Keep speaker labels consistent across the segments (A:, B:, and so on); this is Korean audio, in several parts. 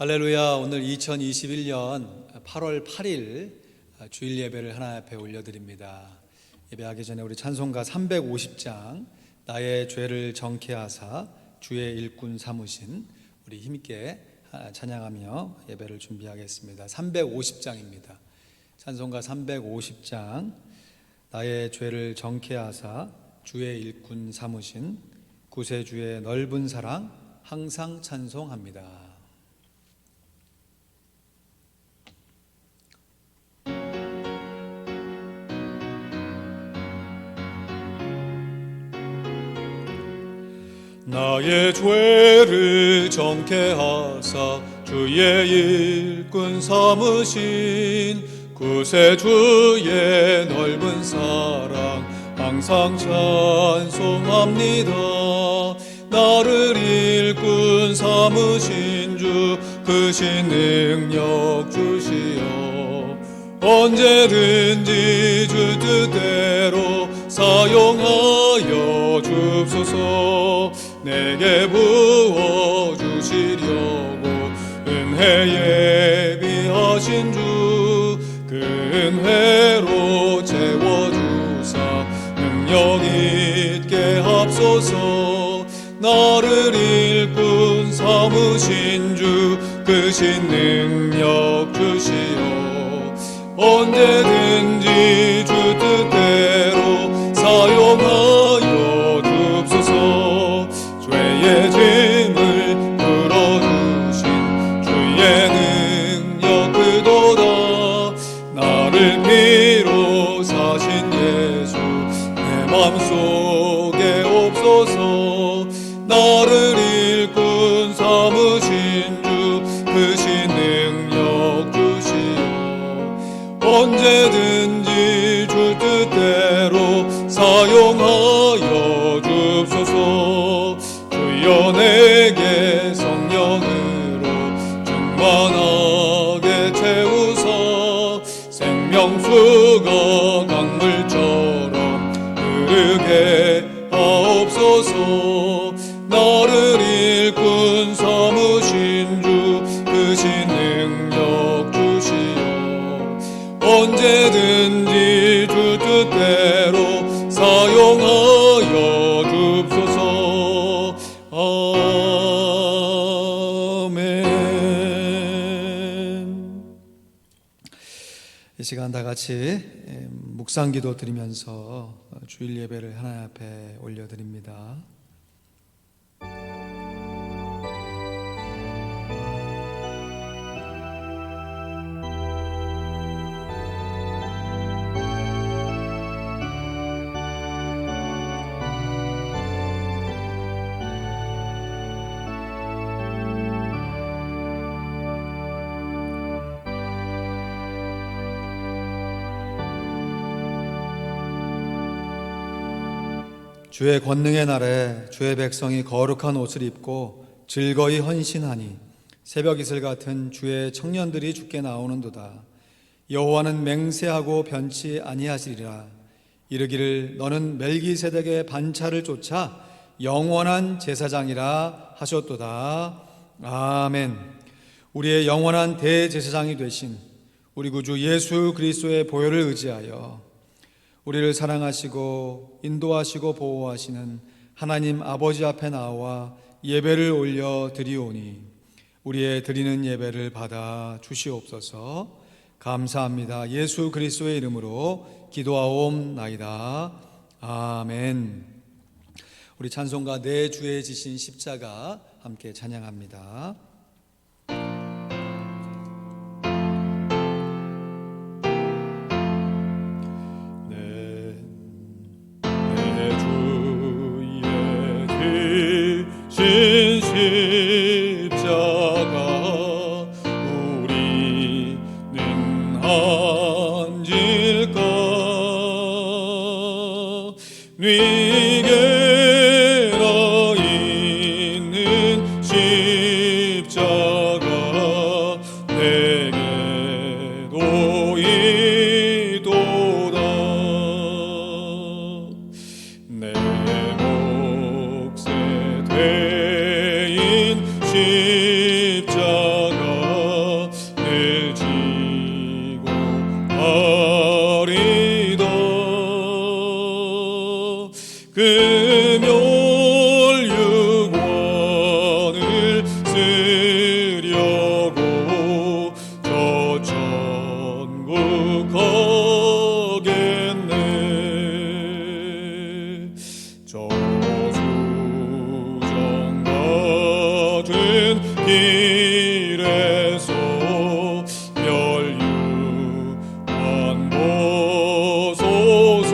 A: 할렐루야. 오늘 2021년 8월 8일 주일 예배를 하나님 앞에 올려드립니다. 예배하기 전에 우리 찬송가 350장 나의 죄를 정케하사 주의 일꾼 삼으신 우리 힘있게 찬양하며 예배를 준비하겠습니다. 350장입니다. 찬송가 350장 나의 죄를 정케하사 주의 일꾼 삼으신 구세주의 넓은 사랑 항상 찬송합니다. 나의 죄를 정케하사 주의 일꾼 삼으신 구세주의 넓은 사랑 항상 찬송합니다. 나를 일꾼 삼으신 주 크신 능력 주시어 언제든지 주 뜻대로 사용하여 줍소서. 내게 부어주시려고 은혜 예비하신 주 그 은혜로 채워주사 능력 있게 합소서. 나를 일꾼 삼으신 주 크신 능력 주시어 언제든지 주 뜻대로 사용하여 줍소서. 죄의 짐을 풀어주신 주의 능력 그도다. 나를 피로 사신 예수 내 맘속에 없소서. 나를 일꾼 삼으신 주 크신 능력 주시어 언제든지 주 뜻대로 사용하여 줍소서. 주여 내게 성령으로 충만하게 채우사 생명수가 강물처럼 흐르게 하옵소서. 나를 일꾼 삼으신 주 크신 능력 주시어 언제든지 주 뜻대로 사용하여 줍소서. 아멘. 이 시간 다 같이 묵상기도 드리면서 주일 예배를 하나님 앞에 올려드립니다. 주의 권능의 날에 주의 백성이 거룩한 옷을 입고 즐거이 헌신하니 새벽 이슬 같은 주의 청년들이 주께 나오는도다. 여호와는 맹세하고 변치 아니하시리라. 이르기를 너는 멜기세덱의 반차를 쫓아 영원한 제사장이라 하셨도다. 아멘. 우리의 영원한 대제사장이 되신 우리 구주 예수 그리스도의 보혈을 의지하여 우리를 사랑하시고 인도하시고 보호하시는 하나님 아버지 앞에 나와 예배를 올려 드리오니 우리의 드리는 예배를 받아 주시옵소서. 감사합니다. 예수 그리스도의 이름으로 기도하옵나이다. 아멘. 우리 찬송가 내 주에 지신 십자가 함께 찬양합니다. 십자가 우리는 안질까. 네게나 있는 십자가 내게도 있도다. 내 몫에 대인 십자가 멸류관을 쓰려고 저 천국 가겠네. 저수정 같은 길에서 멸류관 보소서.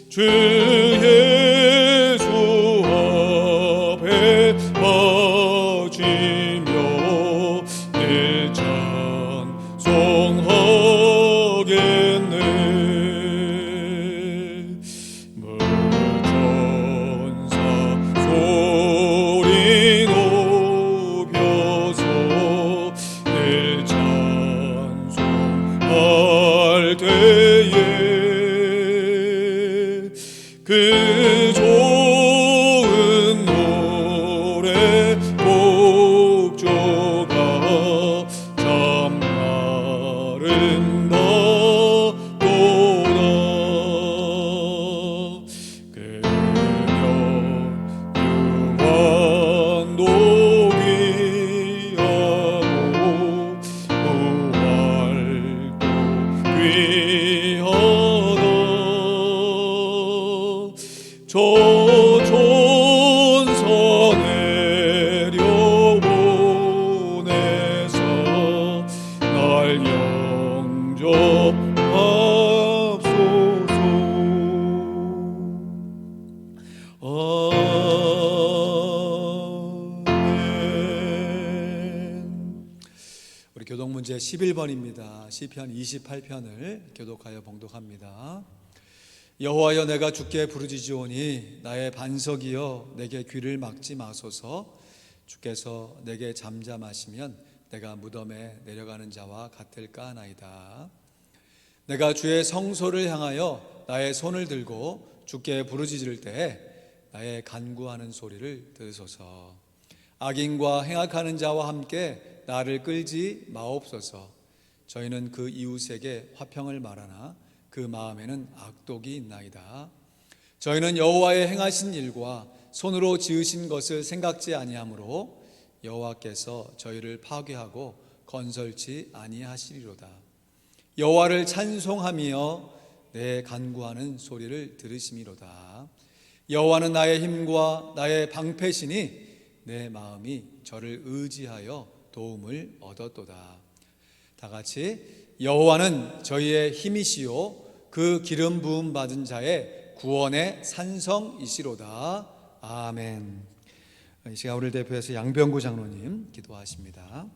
A: 주 예수 앞에 바치며 늘 찬송하겠네. 무천사 소리 높여서 늘 찬송할 때에 그 좋은 노래 곡조가 참 아름답도다. 그녀 유한도 귀하고 부활도 귀하다. 저 천사 내려보내서 날 영접합소서. 아멘. 우리 교독 문제 11번입니다. 시편 28편을 교독하여 봉독합니다. 여호와여, 내가 주께 부르짖으오니 나의 반석이여 내게 귀를 막지 마소서. 주께서 내게 잠잠하시면 내가 무덤에 내려가는 자와 같을까 하나이다. 내가 주의 성소를 향하여 나의 손을 들고 주께 부르짖을 때에 나의 간구하는 소리를 들으소서. 악인과 행악하는 자와 함께 나를 끌지 마옵소서. 저희는 그 이웃에게 화평을 말하나 그 마음에는 악독이 있나이다. 저희는 여호와의 행하신 일과 손으로 지으신 것을 생각지 아니하므로 여호와께서 저희를 파괴하고 건설치 아니하시리로다. 여호와를 찬송하며 내 간구하는 소리를 들으심이로다. 여호와는 나의 힘과 나의 방패시니 내 마음이 저를 의지하여 도움을 얻었도다. 다 같이 여호와는 저희의 힘이시요 그 기름 부음 받은 자의 구원의 산성이시로다. 아멘. 이 시간 우리를 대표해서 양병구 장로님 기도하십니다.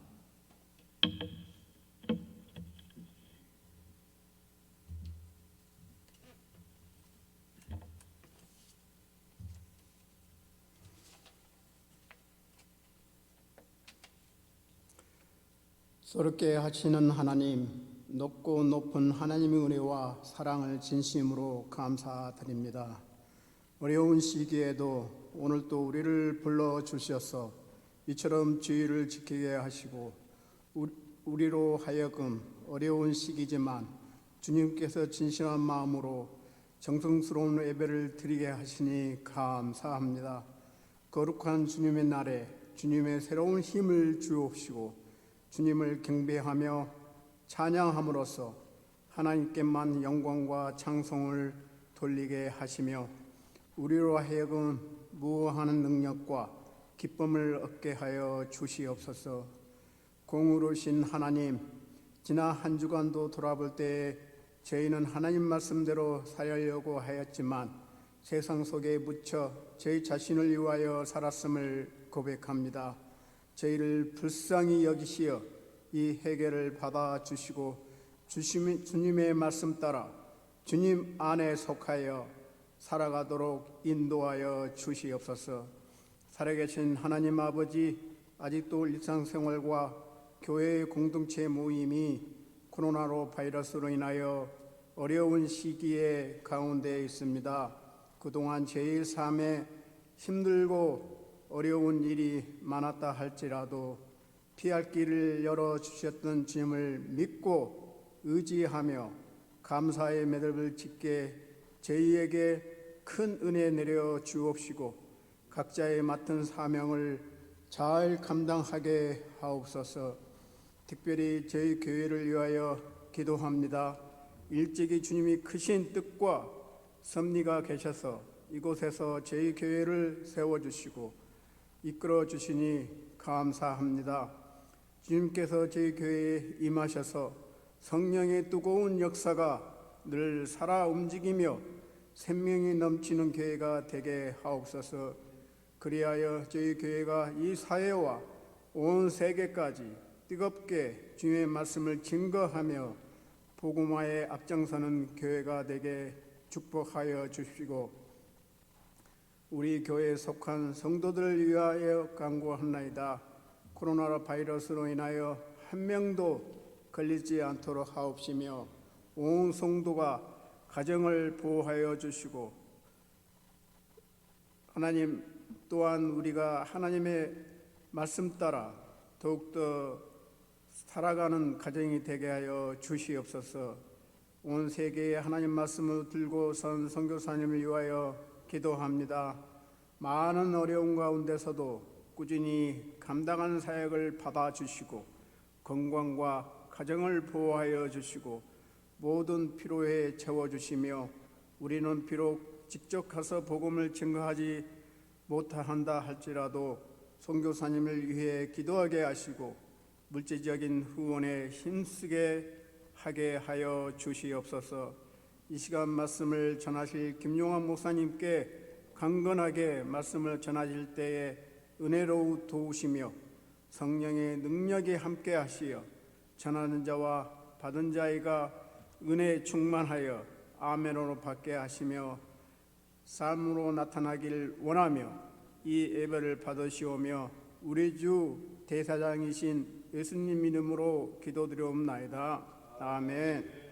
B: 서럽게 하시는 하나님, 높고 높은 하나님의 은혜와 사랑을 진심으로 감사드립니다. 어려운 시기에도 오늘도 우리를 불러주셔서 이처럼 주의를 지키게 하시고 우리로 하여금 어려운 시기지만 주님께서 진실한 마음으로 정성스러운 예배를 드리게 하시니 감사합니다. 거룩한 주님의 날에 주님의 새로운 힘을 주옵시고 주님을 경배하며 찬양함으로써 하나님께만 영광과 찬송을 돌리게 하시며 우리로 하여금 무한한 능력과 기쁨을 얻게 하여 주시옵소서. 공의로우신 하나님, 지난 한 주간도 돌아볼 때에 저희는 하나님 말씀대로 살려고 하였지만 세상 속에 묻혀 저희 자신을 위하여 살았음을 고백합니다. 저희를 불쌍히 여기시어 이 회개를 받아주시고 주님의 말씀 따라 주님 안에 속하여 살아가도록 인도하여 주시옵소서. 살아계신 하나님 아버지, 아직도 일상생활과 교회의 공동체 모임이 코로나로 바이러스로 인하여 어려운 시기에 가운데 있습니다. 그동안 제1 삶에 힘들고 어려운 일이 많았다 할지라도 피할 길을 열어주셨던 주님을 믿고 의지하며 감사의 매듭을 짓게 저희에게 큰 은혜 내려 주옵시고 각자의 맡은 사명을 잘 감당하게 하옵소서. 특별히 저희 교회를 위하여 기도합니다. 일찍이 주님이 크신 뜻과 섭리가 계셔서 이곳에서 저희 교회를 세워주시고 이끌어 주시니 감사합니다. 주님께서 저희 교회에 임하셔서 성령의 뜨거운 역사가 늘 살아 움직이며 생명이 넘치는 교회가 되게 하옵소서. 그리하여 저희 교회가 이 사회와 온 세계까지 뜨겁게 주님의 말씀을 증거하며 복음화에 앞장서는 교회가 되게 축복하여 주시고 우리 교회에 속한 성도들을 위하여 간구하나이다. 코로나 바이러스로 인하여 한 명도 걸리지 않도록 하옵시며 온 성도가 가정을 보호하여 주시고 하나님 또한 우리가 하나님의 말씀 따라 더욱더 살아가는 가정이 되게 하여 주시옵소서. 온 세계에 하나님 말씀을 들고 선 선교사님을 위하여 기도합니다. 많은 어려움 가운데서도 꾸준히 감당하는 사역을 받아주시고 건강과 가정을 보호하여 주시고 모든 필요에 채워주시며 우리는 비록 직접 가서 복음을 증거하지 못한다 할지라도 선교사님을 위해 기도하게 하시고 물질적인 후원에 힘쓰게 하게 하여 주시옵소서. 이 시간 말씀을 전하실 김용환 목사님께 강건하게 말씀을 전하실 때에 은혜로 도우시며 성령의 능력이 함께 하시어 전하는 자와 받은 자가 은혜 충만하여 아멘으로 받게 하시며 삶으로 나타나길 원하며 이 예배를 받으시오며 우리 주 대사장이신 예수님 이름으로 기도드리옵나이다. 아멘.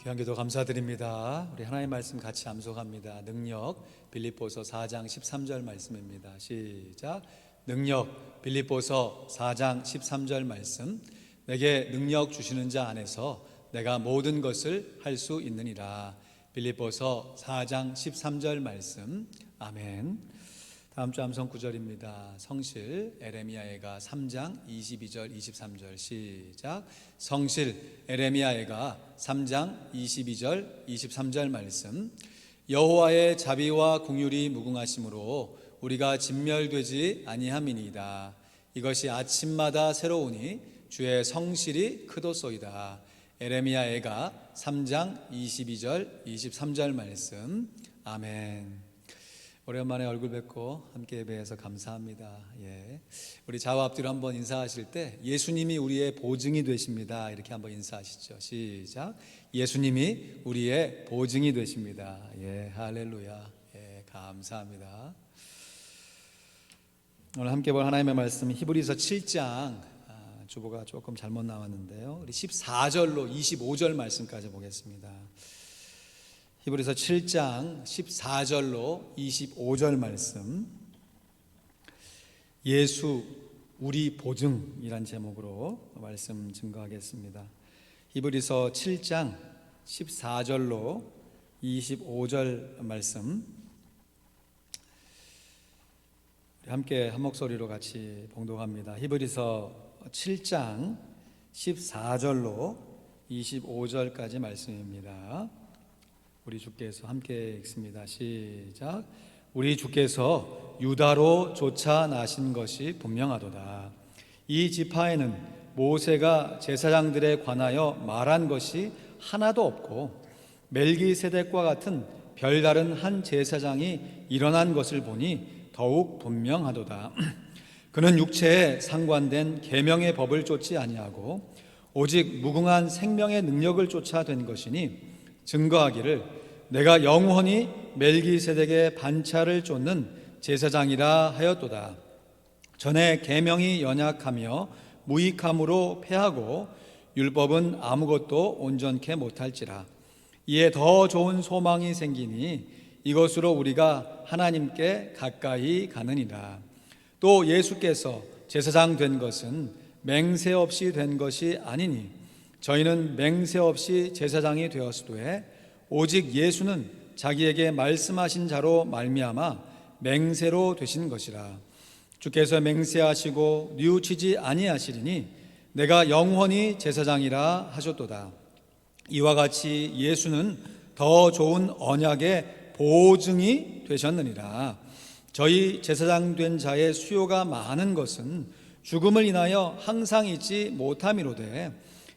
A: 귀한 기도 감사드립니다. 우리 하나님의 말씀 같이 암송합니다. 능력 빌립보서 4장 13절 말씀입니다. 시작. 능력 빌립보서 4장 13절 말씀. 내게 능력 주시는 자 안에서 내가 모든 것을 할 수 있느니라. 빌립보서 4장 13절 말씀. 아멘. 다음 주 암송 구절입니다. 성실 에레미야애가 3장 22절 23절 시작. 성실 에레미야애가 3장 22절 23절 말씀. 여호와의 자비와 긍휼이 무궁하심으로 우리가 진멸되지 아니함이니이다. 이것이 아침마다 새로우니 주의 성실이 크도소이다. 에레미야애가 3장 22절 23절 말씀. 아멘. 오랜만에 얼굴 뵙고 함께 예배해서 감사합니다. 우리 좌우 앞뒤로 한번 인사하실 때 예수님이 우리의 보증이 되십니다. 이렇게 한번 인사하시죠. 시작. 예수님이 우리의 보증이 되십니다. 할렐루야. 감사합니다. 오늘 함께 볼 하나님의 말씀 히브리서 7장 주보가 조금 잘못 나왔는데요. 우리 14절로 25절 말씀까지 보겠습니다. 히브리서 7장 14절로 25절 말씀. 예수 우리 보증이란 제목으로 말씀 증거하겠습니다. 히브리서 7장 14절로 25절 말씀 함께 한 목소리로 같이 봉독합니다. 히브리서 7장 14절로 25절까지 말씀입니다. 우리 주께서 함께 읽습니다. 시작. 우리 주께서 유다로 쫓아나신 것이 분명하도다. 이 지파에는 모세가 제사장들에 관하여 말한 것이 하나도 없고 멜기세덱과 같은 별다른 한 제사장이 일어난 것을 보니 더욱 분명하도다. 그는 육체에 상관된 계명의 법을 쫓지 아니하고 오직 무궁한 생명의 능력을 쫓아 된 것이니 증거하기를 내가 영원히 멜기세덱의 반차를 쫓는 제사장이라 하였도다. 전에 계명이 연약하며 무익함으로 패하고 율법은 아무것도 온전케 못할지라. 이에 더 좋은 소망이 생기니 이것으로 우리가 하나님께 가까이 가느니라. 또 예수께서 제사장 된 것은 맹세 없이 된 것이 아니니 저희는 맹세 없이 제사장이 되었으되 오직 예수는 자기에게 말씀하신 자로 말미암아 맹세로 되신 것이라. 주께서 맹세하시고 뉘우치지 아니하시리니 내가 영원히 제사장이라 하셨도다. 이와 같이 예수는 더 좋은 언약의 보증이 되셨느니라. 저희 제사장 된 자의 수요가 많은 것은 죽음을 인하여 항상 있지 못함이로되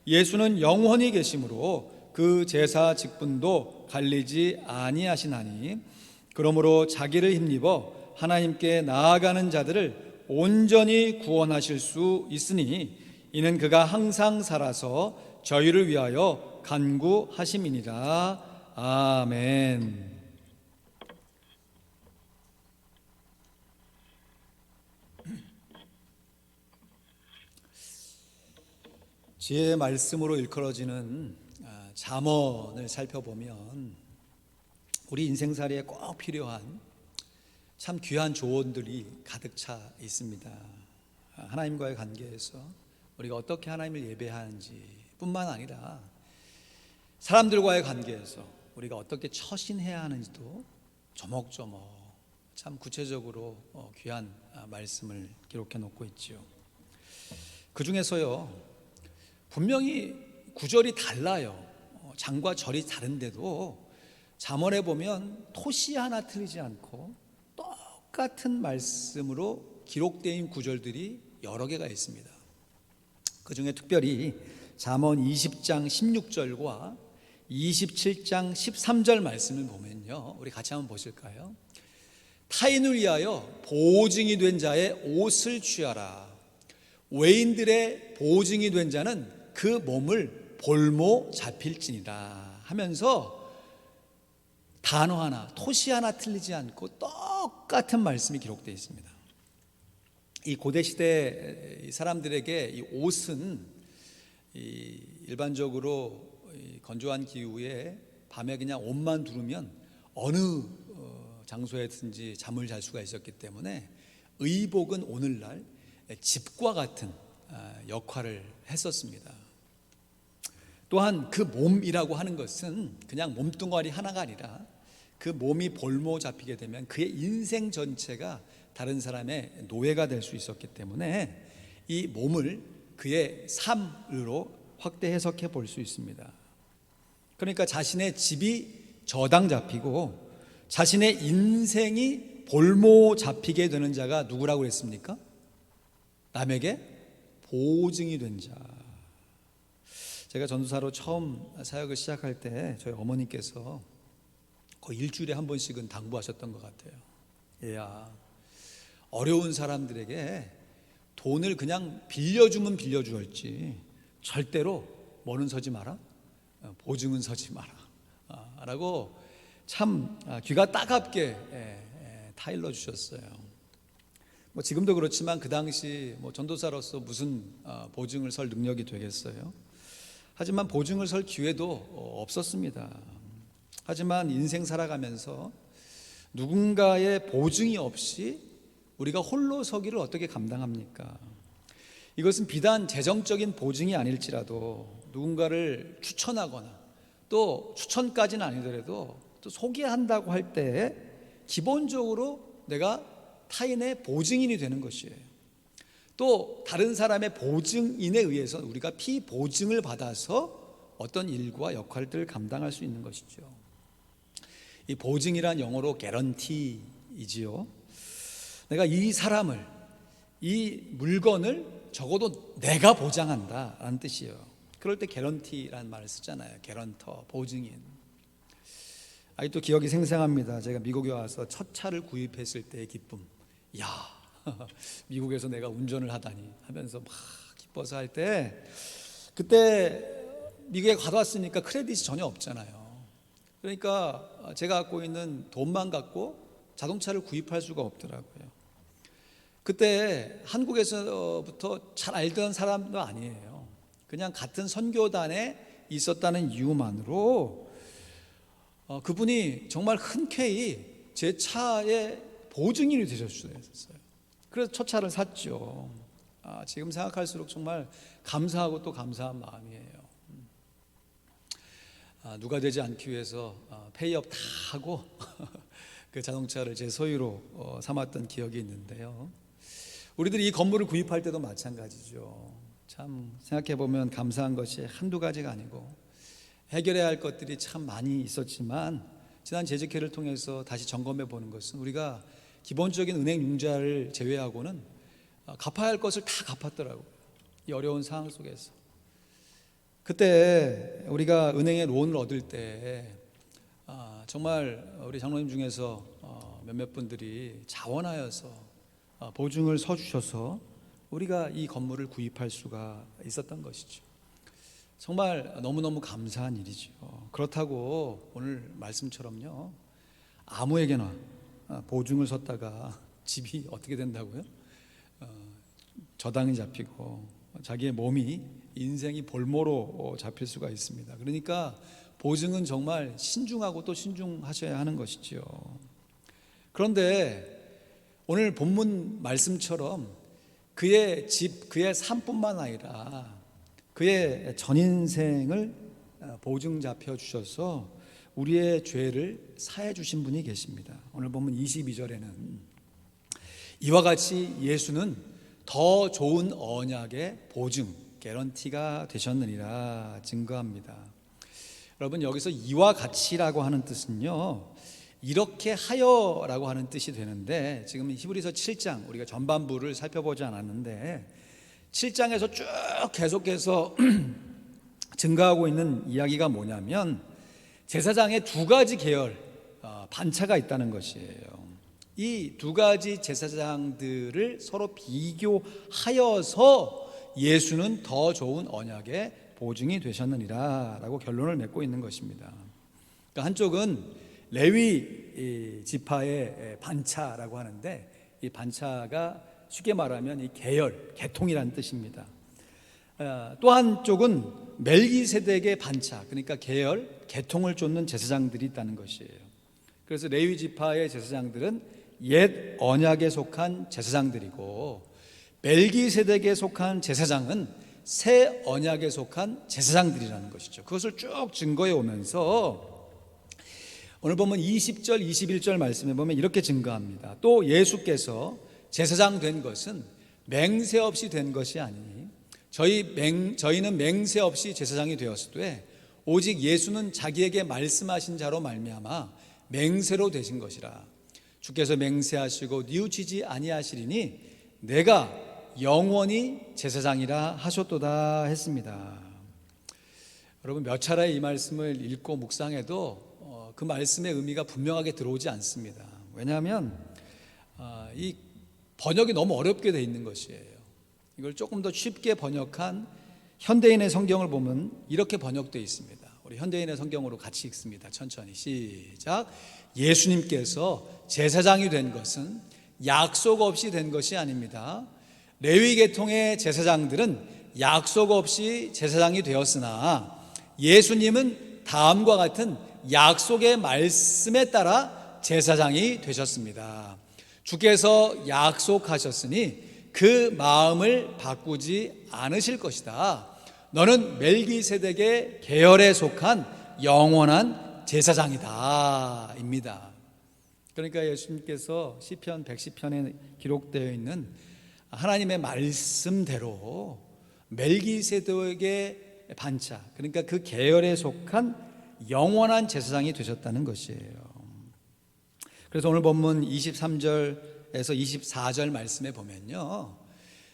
A: 예수는 영원히 계심으로 그 제사 직분도 갈리지 아니하시나니 그러므로 자기를 힘입어 하나님께 나아가는 자들을 온전히 구원하실 수 있으니 이는 그가 항상 살아서 저희를 위하여 간구하심이니라. 아멘. 지혜의 말씀으로 일컬어지는 잠언을 살펴보면 우리 인생살이에 꼭 필요한 참 귀한 조언들이 가득 차 있습니다. 하나님과의 관계에서 우리가 어떻게 하나님을 예배하는지 뿐만 아니라 사람들과의 관계에서 우리가 어떻게 처신해야 하는지도 조목조목 참 구체적으로 귀한 말씀을 기록해 놓고 있죠. 그 중에서요 분명히 구절이 달라요. 장과 절이 다른데도 잠언에 보면 토시 하나 틀리지 않고 똑같은 말씀으로 기록되어 있는 구절들이 여러 개가 있습니다. 그 중에 특별히 잠언 20장 16절과 27장 13절 말씀을 보면요 우리 같이 한번 보실까요? 타인을 위하여 보증이 된 자의 옷을 취하라. 외인들의 보증이 된 자는 그 몸을 볼모 잡힐지니라 하면서 단어 하나, 토시 하나 틀리지 않고 똑같은 말씀이 기록되어 있습니다. 이 고대 시대 사람들에게 이 옷은 일반적으로 건조한 기후에 밤에 그냥 옷만 두르면 어느 장소에든지 잠을 잘 수가 있었기 때문에 의복은 오늘날 집과 같은 역할을 했었습니다. 또한 그 몸이라고 하는 것은 그냥 몸뚱아리 하나가 아니라 그 몸이 볼모 잡히게 되면 그의 인생 전체가 다른 사람의 노예가 될 수 있었기 때문에 이 몸을 그의 삶으로 확대 해석해 볼 수 있습니다. 그러니까 자신의 집이 저당 잡히고 자신의 인생이 볼모 잡히게 되는 자가 누구라고 그랬습니까? 남에게 보증이 된 자. 제가 전도사로 처음 사역을 시작할 때 저희 어머니께서 거의 일주일에 한 번씩은 당부하셨던 것 같아요. 얘야, 어려운 사람들에게 돈을 그냥 빌려주면 빌려주었지 절대로 뭐는 서지 마라, 보증은 서지 마라 라고 참 귀가 따갑게 타일러 주셨어요. 뭐 지금도 그렇지만 그 당시 뭐 전도사로서 무슨 보증을 설 능력이 되겠어요? 하지만 보증을 설 기회도 없었습니다. 하지만 인생 살아가면서 누군가의 보증이 없이 우리가 홀로 서기를 어떻게 감당합니까? 이것은 비단 재정적인 보증이 아닐지라도 누군가를 추천하거나 또 추천까지는 아니더라도 또 소개한다고 할 때 기본적으로 내가 타인의 보증인이 되는 것이에요. 또 다른 사람의 보증인에 의해서 우리가 피보증을 받아서 어떤 일과 역할들을 감당할 수 있는 것이죠. 이 보증이란 영어로 개런티이지요. 내가 이 사람을, 이 물건을 적어도 내가 보장한다 라는 뜻이에요. 그럴 때 개런티라는 말을 쓰잖아요. 개런터, 보증인. 아직도 기억이 생생합니다. 제가 미국에 와서 첫 차를 구입했을 때의 기쁨. 야, 미국에서 내가 운전을 하다니 하면서 막 기뻐서 할 때, 그때 미국에 가다 왔으니까 크레딧이 전혀 없잖아요. 그러니까 제가 갖고 있는 돈만 갖고 자동차를 구입할 수가 없더라고요. 그때 한국에서부터 잘 알던 사람도 아니에요. 그냥 같은 선교단에 있었다는 이유만으로 그분이 정말 흔쾌히 제 차의 보증인이 되셨어요. 그래서 첫 차를 샀죠. 지금 생각할수록 정말 감사하고 또 감사한 마음이에요. 누가 되지 않기 위해서 페이업 다 하고 그 자동차를 제 소유로 삼았던 기억이 있는데요. 우리들이 이 건물을 구입할 때도 마찬가지죠. 참 생각해보면 감사한 것이 한두 가지가 아니고 해결해야 할 것들이 참 많이 있었지만 지난 재직회를 통해서 다시 점검해 보는 것은 우리가 기본적인 은행 융자를 제외하고는 갚아야 할 것을 다 갚았더라고요. 이 어려운 상황 속에서. 그때 우리가 은행에 론을 얻을 때 정말 우리 장로님 중에서 몇몇 분들이 자원하여서 보증을 서주셔서 우리가 이 건물을 구입할 수가 있었던 것이죠. 정말 너무너무 감사한 일이죠. 그렇다고 오늘 말씀처럼요, 아무에게나 보증을 섰다가 집이 어떻게 된다고요? 저당이 잡히고 자기의 몸이 인생이 볼모로 잡힐 수가 있습니다. 그러니까 보증은 정말 신중하고 또 신중하셔야 하는 것이죠. 그런데 오늘 본문 말씀처럼 그의 집, 그의 삶뿐만 아니라 그의 전 인생을 보증 잡혀 주셔서 우리의 죄를 사해 주신 분이 계십니다. 오늘 본문 22절에는 이와 같이 예수는 더 좋은 언약의 보증, 개런티가 되셨느니라 증거합니다. 여러분, 여기서 이와 같이라고 하는 뜻은요, 이렇게 하여라고 하는 뜻이 되는데, 지금 히브리서 7장 우리가 전반부를 살펴보지 않았는데 7장에서 쭉 계속해서 증가하고 있는 이야기가 뭐냐면 제사장의 두 가지 계열, 반차가 있다는 것이에요. 이 두 가지 제사장들을 서로 비교하여서 예수는 더 좋은 언약의 보증이 되셨느니라 라고 결론을 맺고 있는 것입니다. 그러니까 한쪽은 레위 지파의 반차라고 하는데, 이 반차가 쉽게 말하면 이 계열, 계통이라는 뜻입니다. 또 한쪽은 멜기세덱의 반차, 그러니까 계열, 계통을 쫓는 제사장들이 있다는 것이에요. 그래서 레위 지파의 제사장들은 옛 언약에 속한 제사장들이고, 멜기세덱에 속한 제사장은 새 언약에 속한 제사장들이라는 것이죠. 그것을 쭉 증거해 오면서 오늘 보면 20절, 21절 말씀에 보면 이렇게 증거합니다. 또 예수께서 제사장 된 것은 맹세 없이 된 것이 아니니 저희는 맹세 없이 제사장이 되었으되 오직 예수는 자기에게 말씀하신 자로 말미암아 맹세로 되신 것이라. 주께서 맹세하시고 뉘우치지 아니하시리니 내가 영원히 제사장이라 하셨도다 했습니다. 여러분, 몇 차례 이 말씀을 읽고 묵상해도 그 말씀의 의미가 분명하게 들어오지 않습니다. 왜냐하면 이 번역이 너무 어렵게 돼 있는 것이에요. 이걸 조금 더 쉽게 번역한 현대인의 성경을 보면 이렇게 번역되어 있습니다. 우리 현대인의 성경으로 같이 읽습니다. 천천히 시작. 예수님께서 제사장이 된 것은 약속 없이 된 것이 아닙니다. 레위 계통의 제사장들은 약속 없이 제사장이 되었으나 예수님은 다음과 같은 약속의 말씀에 따라 제사장이 되셨습니다. 주께서 약속하셨으니 그 마음을 바꾸지 않으실 것이다. 너는 멜기세덱의 계열에 속한 영원한 제사장이다 입니다. 그러니까 예수님께서 시편 110편에 기록되어 있는 하나님의 말씀대로 멜기세덱의 반차, 그러니까 그 계열에 속한 영원한 제사장이 되셨다는 것이에요. 그래서 오늘 본문 23절에서 24절 말씀에 보면요,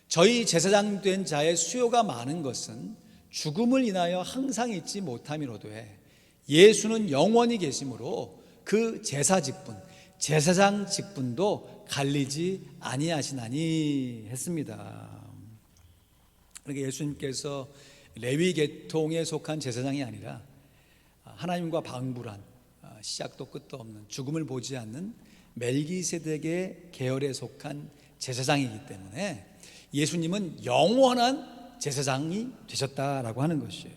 A: 저희 제사장 된 자의 수요가 많은 것은 죽음을 인하여 항상 잊지 못함이로되 예수는 영원히 계심으로 그 제사 직분, 제사장 직분도 갈리지 아니하시나니 했습니다. 그러니까 예수님께서 레위 계통에 속한 제사장이 아니라 하나님과 방불한 시작도 끝도 없는 죽음을 보지 않는 멜기세덱의 계열에 속한 제사장이기 때문에 예수님은 영원한 제사장이 되셨다라고 하는 것이에요.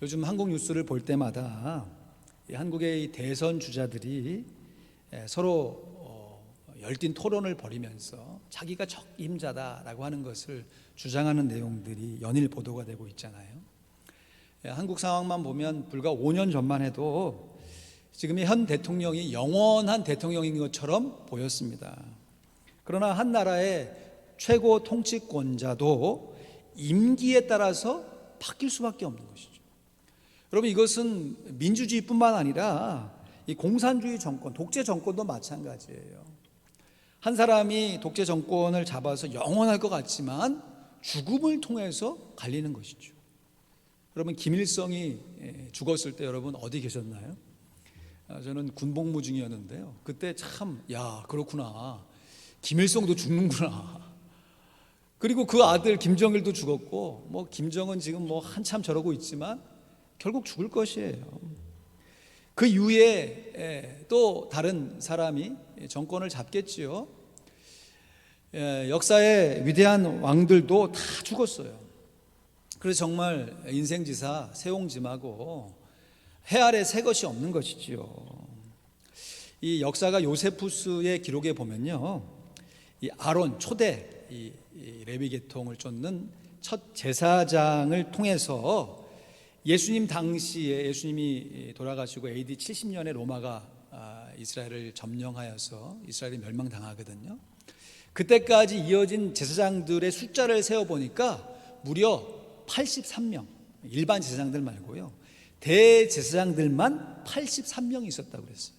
A: 요즘 한국 뉴스를 볼 때마다 한국의 대선 주자들이 서로 열띤 토론을 벌이면서 자기가 적임자다라고 하는 것을 주장하는 내용들이 연일 보도가 되고 있잖아요. 한국 상황만 보면 불과 5년 전만 해도 지금의 현 대통령이 영원한 대통령인 것처럼 보였습니다. 그러나 한 나라의 최고 통치권자도 임기에 따라서 바뀔 수밖에 없는 것이죠. 여러분, 이것은 민주주의뿐만 아니라 이 공산주의 정권, 독재 정권도 마찬가지예요. 한 사람이 독재 정권을 잡아서 영원할 것 같지만 죽음을 통해서 갈리는 것이죠. 여러분, 김일성이 죽었을 때 여러분 어디 계셨나요? 저는 군복무 중이었는데요. 그때 참, 야, 그렇구나. 김일성도 죽는구나. 그리고 그 아들 김정일도 죽었고, 김정은 지금 한참 저러고 있지만 결국 죽을 것이에요. 그 이후에 또 다른 사람이 정권을 잡겠지요. 역사의 위대한 왕들도 다 죽었어요. 그래서 정말 인생지사 세옹지마고 해 아래 새 것이 없는 것이지요. 이 역사가 요세푸스의 기록에 보면요, 이 아론 초대 이 레위 계통을 쫓는 첫 제사장을 통해서 예수님 당시에 예수님이 돌아가시고 AD 70년에 로마가 이스라엘을 점령하여서 이스라엘이 멸망당하거든요. 그때까지 이어진 제사장들의 숫자를 세어보니까 무려 83명, 일반 제사장들 말고요, 대제사장들만 83명이 있었다고 그랬어요.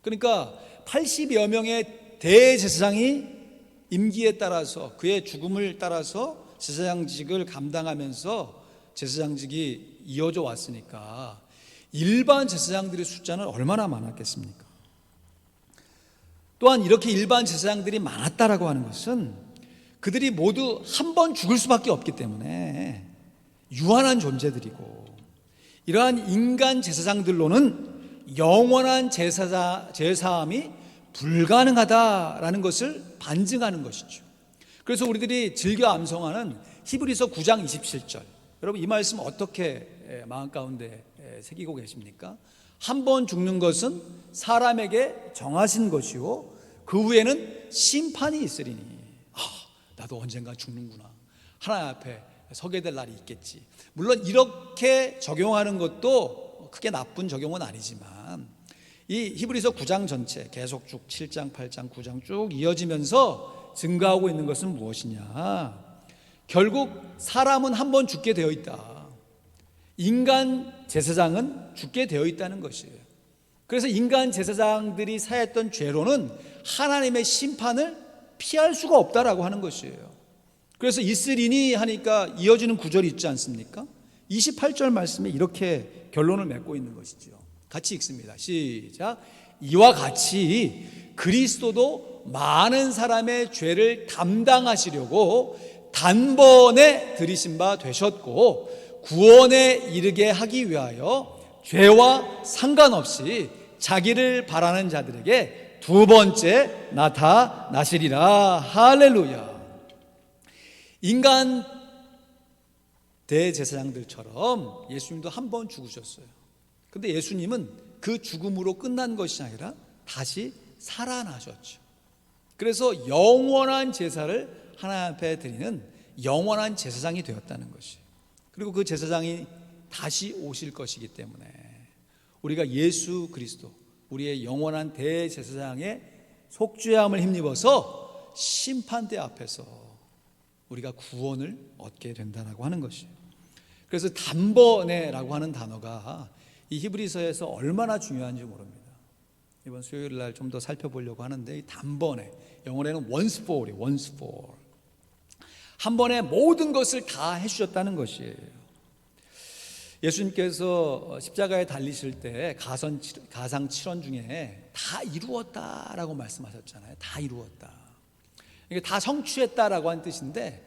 A: 그러니까 80여 명의 대제사장이 임기에 따라서 그의 죽음을 따라서 제사장직을 감당하면서 제사장직이 이어져 왔으니까 일반 제사장들의 숫자는 얼마나 많았겠습니까? 또한 이렇게 일반 제사장들이 많았다라고 하는 것은 그들이 모두 한 번 죽을 수밖에 없기 때문에 유한한 존재들이고, 이러한 인간 제사장들로는 영원한 제사함이 불가능하다라는 것을 반증하는 것이죠. 그래서 우리들이 즐겨 암송하는 히브리서 9장 27절, 여러분 이 말씀 어떻게 마음 가운데 새기고 계십니까? 한 번 죽는 것은 사람에게 정하신 것이요 그 후에는 심판이 있으리니, 나도 언젠가 죽는구나, 하나님 앞에 서게 될 날이 있겠지. 물론 이렇게 적용하는 것도 크게 나쁜 적용은 아니지만 이 히브리서 9장 전체 계속 쭉 7장, 8장, 9장 쭉 이어지면서 증가하고 있는 것은 무엇이냐? 결국 사람은 한 번 죽게 되어 있다. 인간 제사장은 죽게 되어 있다는 것이에요. 그래서 인간 제사장들이 사했던 죄로는 하나님의 심판을 피할 수가 없다라고 하는 것이에요. 그래서 있으리니 하니까 이어지는 구절이 있지 않습니까? 28절 말씀에 이렇게 결론을 맺고 있는 것이죠. 같이 읽습니다. 시작. 이와 같이 그리스도도 많은 사람의 죄를 담당하시려고 단번에 들이신 바 되셨고, 구원에 이르게 하기 위하여 죄와 상관없이 자기를 바라는 자들에게 두 번째 나타나시리라. 할렐루야. 인간 대제사장들처럼 예수님도 한 번 죽으셨어요. 근데 예수님은 그 죽음으로 끝난 것이 아니라 다시 살아나셨죠. 그래서 영원한 제사를 하나님 앞에 드리는 영원한 제사장이 되었다는 것이에요. 그리고 그 제사장이 다시 오실 것이기 때문에 우리가 예수 그리스도, 우리의 영원한 대제사장의 속죄함을 힘입어서 심판대 앞에서 우리가 구원을 얻게 된다라고 하는 것이에요. 그래서 단번에라고 하는 단어가 이 히브리서에서 얼마나 중요한지 모릅니다. 이번 수요일 날 좀 더 살펴보려고 하는데, 이 단번에, 영어로는 once for이에요. once for. 한 번에 모든 것을 다 해주셨다는 것이에요. 예수님께서 십자가에 달리실 때 가상 7원 중에 다 이루었다라고 말씀하셨잖아요. 다 이루었다. 이게 다 성취했다라고 하는 뜻인데,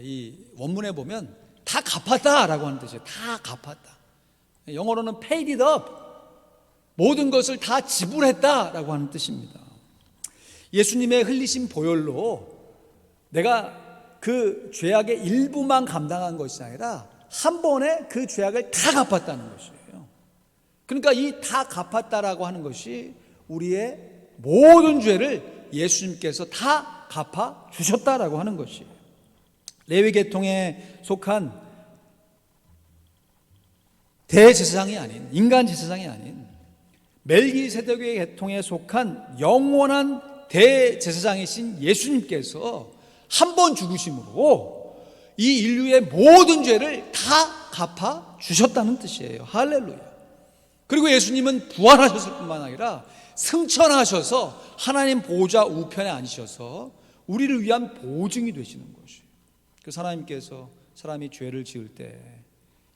A: 이 원문에 보면 다 갚았다라고 하는 뜻이에요. 다 갚았다. 영어로는 paid it up. 모든 것을 다 지불했다라고 하는 뜻입니다. 예수님의 흘리신 보혈로 내가 그 죄악의 일부만 감당한 것이 아니라 한 번에 그 죄악을 다 갚았다는 것이에요. 그러니까 이 다 갚았다라고 하는 것이 우리의 모든 죄를 예수님께서 다 갚아 주셨다라고 하는 것이에요. 레위 계통에 속한 대제사장이 아닌, 인간 제사장이 아닌 멜기세덱의 계통에 속한 영원한 대제사장이신 예수님께서 한 번 죽으심으로 이 인류의 모든 죄를 다 갚아 주셨다는 뜻이에요. 할렐루야. 그리고 예수님은 부활하셨을 뿐만 아니라 승천하셔서 하나님 보좌 우편에 앉으셔서 우리를 위한 보증이 되시는 것이에요. 그래서 하나님께서 사람이 죄를 지을 때,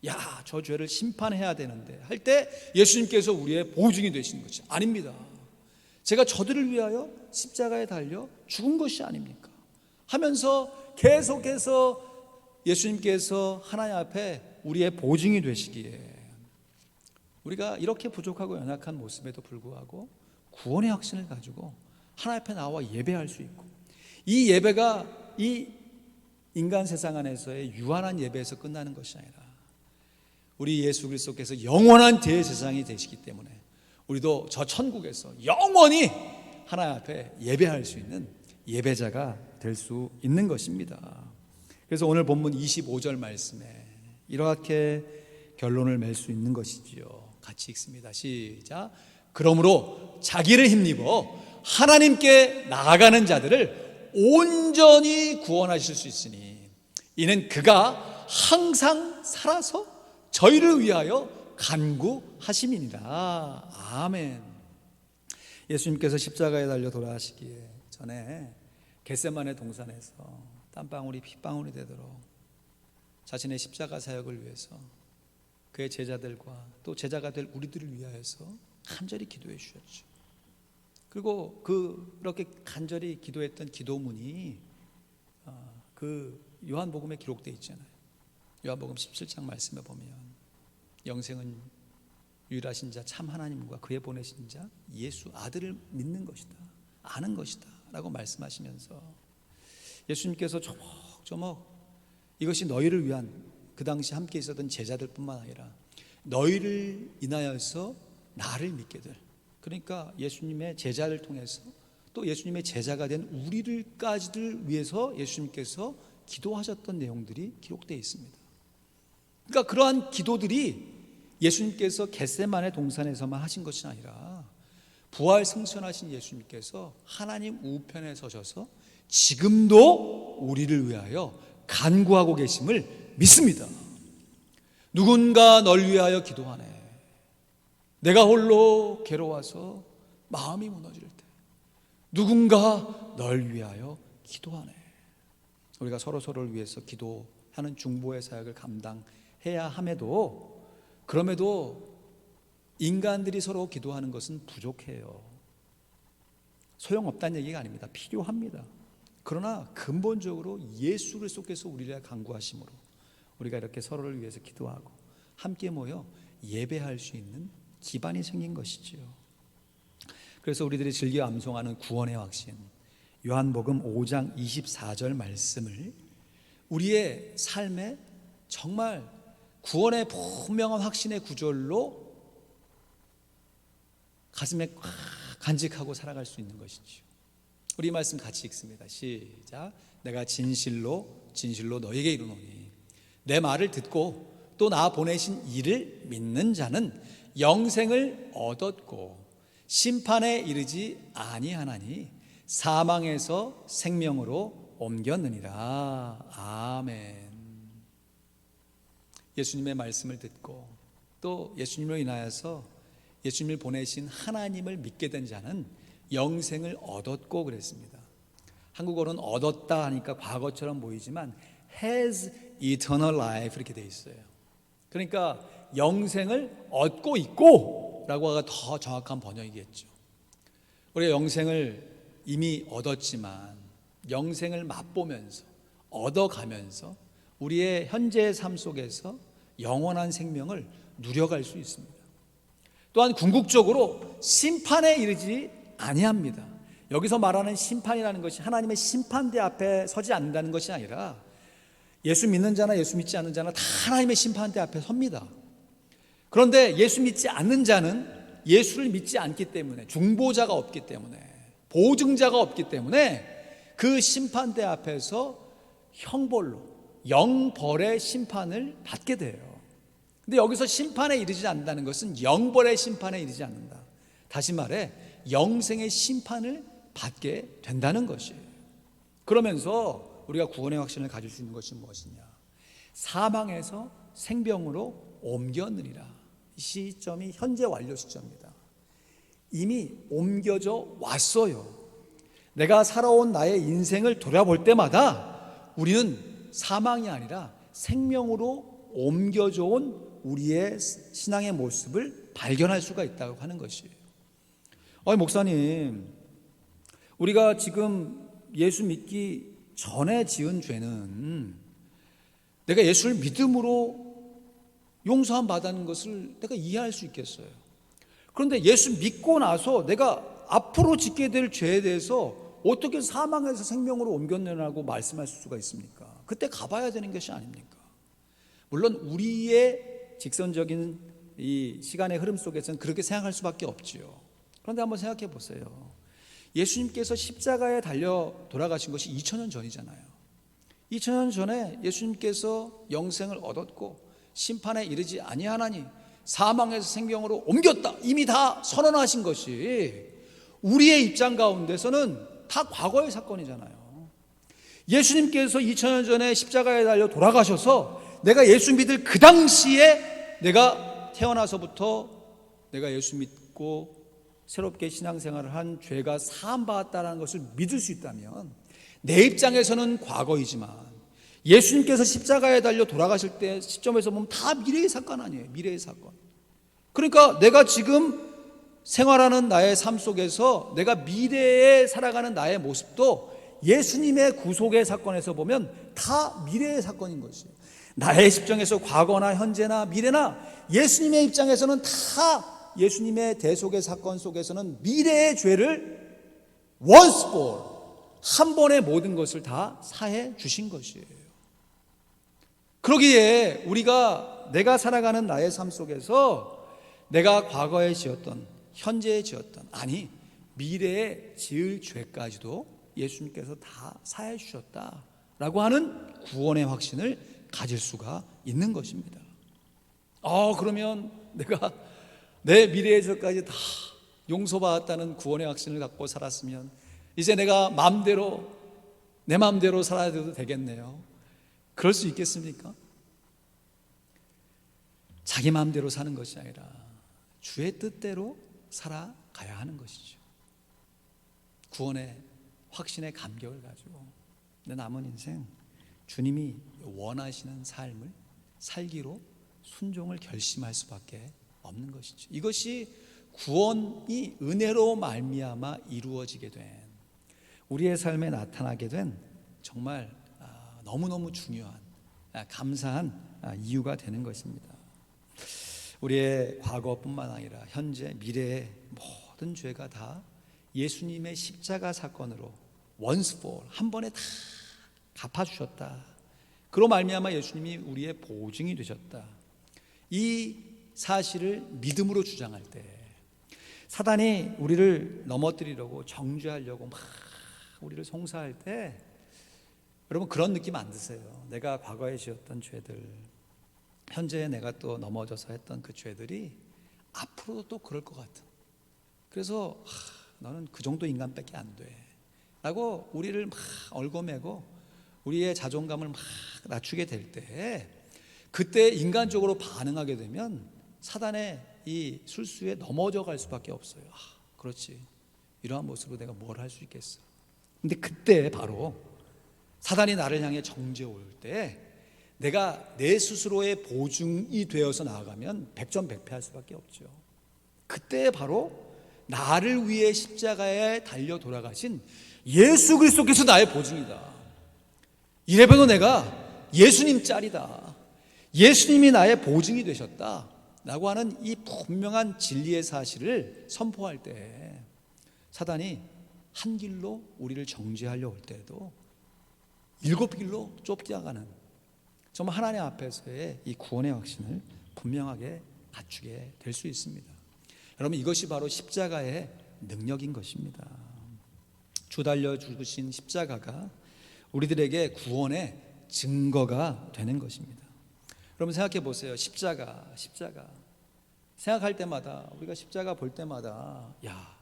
A: 야, 저 죄를 심판해야 되는데 할 때 예수님께서 우리의 보증이 되시는 것이 아닙니다. 제가 저들을 위하여 십자가에 달려 죽은 것이 아닙니까? 하면서 계속해서 예수님께서 하나님 앞에 우리의 보증이 되시기에 우리가 이렇게 부족하고 연약한 모습에도 불구하고 구원의 확신을 가지고 하나님 앞에 나와 예배할 수 있고, 이 예배가 이 인간 세상 안에서의 유한한 예배에서 끝나는 것이 아니라 우리 예수 그리스도께서 영원한 대제사장이 되시기 때문에 우리도 저 천국에서 영원히 하나님 앞에 예배할 수 있는 예배자가 될 수 있는 것입니다. 그래서 오늘 본문 25절 말씀에 이렇게 결론을 맺을 수 있는 것이지요. 같이 읽습니다. 시작. 그러므로 자기를 힘입어 하나님께 나아가는 자들을 온전히 구원하실 수 있으니 이는 그가 항상 살아서 저희를 위하여 간구하심이니라. 아멘. 예수님께서 십자가에 달려 돌아가시기에 전에 겟세마네 동산에서 땀방울이 핏방울이 되도록 자신의 십자가 사역을 위해서 그의 제자들과 또 제자가 될 우리들을 위하여서 간절히 기도해 주셨죠. 그리고 그렇게 간절히 기도했던 기도문이 그 요한복음에 기록되어 있잖아요. 요한복음 17장 말씀에 보면 영생은 유일하신 자 참 하나님과 그의 보내신 자 예수 아들을 믿는 것이다, 아는 것이다 라고 말씀하시면서 예수님께서 조목조목 이것이 너희를 위한, 그 당시 함께 있었던 제자들 뿐만 아니라 너희를 인하여서 나를 믿게 될, 그러니까 예수님의 제자를 통해서 또 예수님의 제자가 된 우리를까지를 위해서 예수님께서 기도하셨던 내용들이 기록되어 있습니다. 그러니까 그러한 기도들이 예수님께서 겟세마네 동산에서만 하신 것이 아니라 부활 승천하신 예수님께서 하나님 우편에 서셔서 지금도 우리를 위하여 간구하고 계심을 믿습니다. 누군가 널 위하여 기도하네. 내가 홀로 괴로워서 마음이 무너질 때 누군가 널 위하여 기도하네. 우리가 서로를 위해서 기도하는 중보의 사역을 감당해야 함에도, 그럼에도 인간들이 서로 기도하는 것은 부족해요. 소용없다는 얘기가 아닙니다. 필요합니다. 그러나 근본적으로 예수 그리스도께서 우리를 간구하심으로 우리가 이렇게 서로를 위해서 기도하고 함께 모여 예배할 수 있는 기반이 생긴 것이지요. 그래서 우리들이 즐겨 암송하는 구원의 확신, 요한복음 5장 24절 말씀을 우리의 삶에 정말 구원의 분명한 확신의 구절로 가슴에 간직하고 살아갈 수 있는 것이지요. 우리 말씀 같이 읽습니다. 시작. 내가 진실로 너에게 이르노니 내 말을 듣고 또 나 보내신 이를 믿는 자는 영생을 얻었고 심판에 이르지 아니하나니 사망에서 생명으로 옮겼느니라. 아멘. 예수님의 말씀을 듣고 또 예수님으로 인하여서 예수님을 보내신 하나님을 믿게 된 자는 영생을 얻었고 그랬습니다. 한국어로는 얻었다 하니까 과거처럼 보이지만 has eternal life 이렇게 되어 있어요. 그러니까 영생을 얻고 있고 라고 하가 더 정확한 번역이겠죠. 우리가 영생을 이미 얻었지만 영생을 맛보면서 얻어가면서 우리의 현재의 삶 속에서 영원한 생명을 누려갈 수 있습니다. 또한 궁극적으로 심판에 이르지 아니합니다. 여기서 말하는 심판이라는 것이 하나님의 심판대 앞에 서지 않는다는 것이 아니라 예수 믿는 자나 예수 믿지 않는 자나 다 하나님의 심판대 앞에 섭니다. 그런데 예수 믿지 않는 자는 예수를 믿지 않기 때문에, 중보자가 없기 때문에, 보증자가 없기 때문에 그 심판대 앞에서 형벌로, 영벌의 심판을 받게 돼요. 근데 여기서 심판에 이르지 않는다는 것은 영벌의 심판에 이르지 않는다. 다시 말해 영생의 심판을 받게 된다는 것이에요. 그러면서 우리가 구원의 확신을 가질 수 있는 것이 무엇이냐? 사망에서 생명으로 옮겨느니라. 이 시점이 현재 완료 시점입니다. 이미 옮겨져 왔어요. 내가 살아온 나의 인생을 돌아볼 때마다 우리는 사망이 아니라 생명으로 옮겨져 온 우리의 신앙의 모습을 발견할 수가 있다고 하는 것이에요. 목사님, 우리가 지금 예수 믿기 전에 지은 죄는 내가 예수를 믿음으로 용서함 받는 것을 내가 이해할 수 있겠어요. 그런데 예수 믿고 나서 내가 앞으로 짓게 될 죄에 대해서 어떻게 사망에서 생명으로 옮겨내라고 말씀할 수가 있습니까? 그때 가봐야 되는 것이 아닙니까? 물론 우리의 직선적인 이 시간의 흐름 속에서는 그렇게 생각할 수밖에 없지요. 그런데 한번 생각해 보세요. 예수님께서 십자가에 달려 돌아가신 것이 2000년 전이잖아요. 2000년 전에 예수님께서 영생을 얻었고 심판에 이르지 아니하나니 사망에서 생명으로 옮겼다, 이미 다 선언하신 것이 우리의 입장 가운데서는 다 과거의 사건이잖아요. 예수님께서 2000년 전에 십자가에 달려 돌아가셔서 내가 예수 믿을 그 당시에 내가 태어나서부터 내가 예수 믿고 새롭게 신앙생활을 한 죄가 사함받았다는 것을 믿을 수 있다면 내 입장에서는 과거이지만 예수님께서 십자가에 달려 돌아가실 때 시점에서 보면 다 미래의 사건 아니에요. 미래의 사건. 그러니까 내가 지금 생활하는 나의 삶 속에서 내가 미래에 살아가는 나의 모습도 예수님의 구속의 사건에서 보면 다 미래의 사건인 것이에요. 나의 입장에서 과거나 현재나 미래나 예수님의 입장에서는 다 예수님의 대속의 사건 속에서는 미래의 죄를 once for all, 한 번에 모든 것을 다 사해 주신 것이에요. 그러기에 우리가 내가 살아가는 나의 삶 속에서 내가 과거에 지었던, 현재에 지었던, 아니 미래에 지을 죄까지도 예수님께서 다 사해 주셨다라고 하는 구원의 확신을 가질 수가 있는 것입니다. 그러면 내가 내 미래의 죄까지 다 용서받았다는 구원의 확신을 갖고 살았으면 이제 내가 내 마음대로 살아도 되겠네요. 그럴 수 있겠습니까? 자기 마음대로 사는 것이 아니라 주의 뜻대로 살아가야 하는 것이죠. 구원의 확신의 감격을 가지고 내 남은 인생 주님이 원하시는 삶을 살기로 순종을 결심할 수밖에 없는 것이죠. 이것이 구원이 은혜로 말미암아 이루어지게 된, 우리의 삶에 나타나게 된 정말 너무너무 중요한, 감사한 이유가 되는 것입니다. 우리의 과거뿐만 아니라 현재, 미래의 모든 죄가 다 예수님의 십자가 사건으로 once for all, 한 번에 다 갚아주셨다. 그로 말미암아 예수님이 우리의 보증이 되셨다. 이 사실을 믿음으로 주장할 때 사단이 우리를 넘어뜨리려고, 정죄하려고 막 우리를 송사할 때 여러분 그런 느낌 안 드세요? 내가 과거에 지었던 죄들, 현재에 내가 또 넘어져서 했던 그 죄들이 앞으로도 또 그럴 것 같은, 그래서 너는 그 정도 인간밖에 안 돼 라고 우리를 막 얽어매고 우리의 자존감을 막 낮추게 될 때, 그때 인간적으로 반응하게 되면 사단의 이 술수에 넘어져 갈 수밖에 없어요. 그렇지, 이러한 모습으로 내가 뭘 할 수 있겠어. 근데 그때 바로 사단이 나를 향해 정죄 올 때 내가 내 스스로의 보증이 되어서 나아가면 백전백패할 수밖에 없죠. 그때 바로 나를 위해 십자가에 달려 돌아가신 예수 그리스도께서 나의 보증이다. 이래봬도 내가 예수님 짤이다. 예수님이 나의 보증이 되셨다. 라고 하는 이 분명한 진리의 사실을 선포할 때 사단이 한 길로 우리를 정죄하려 올 때에도 7길로 쫓겨가는, 정말 하나님 앞에서의 이 구원의 확신을 분명하게 갖추게 될 수 있습니다. 여러분, 이것이 바로 십자가의 능력인 것입니다. 주 달려 죽으신 십자가가 우리들에게 구원의 증거가 되는 것입니다. 여러분, 생각해 보세요. 십자가 생각할 때마다, 우리가 십자가 볼 때마다, 야,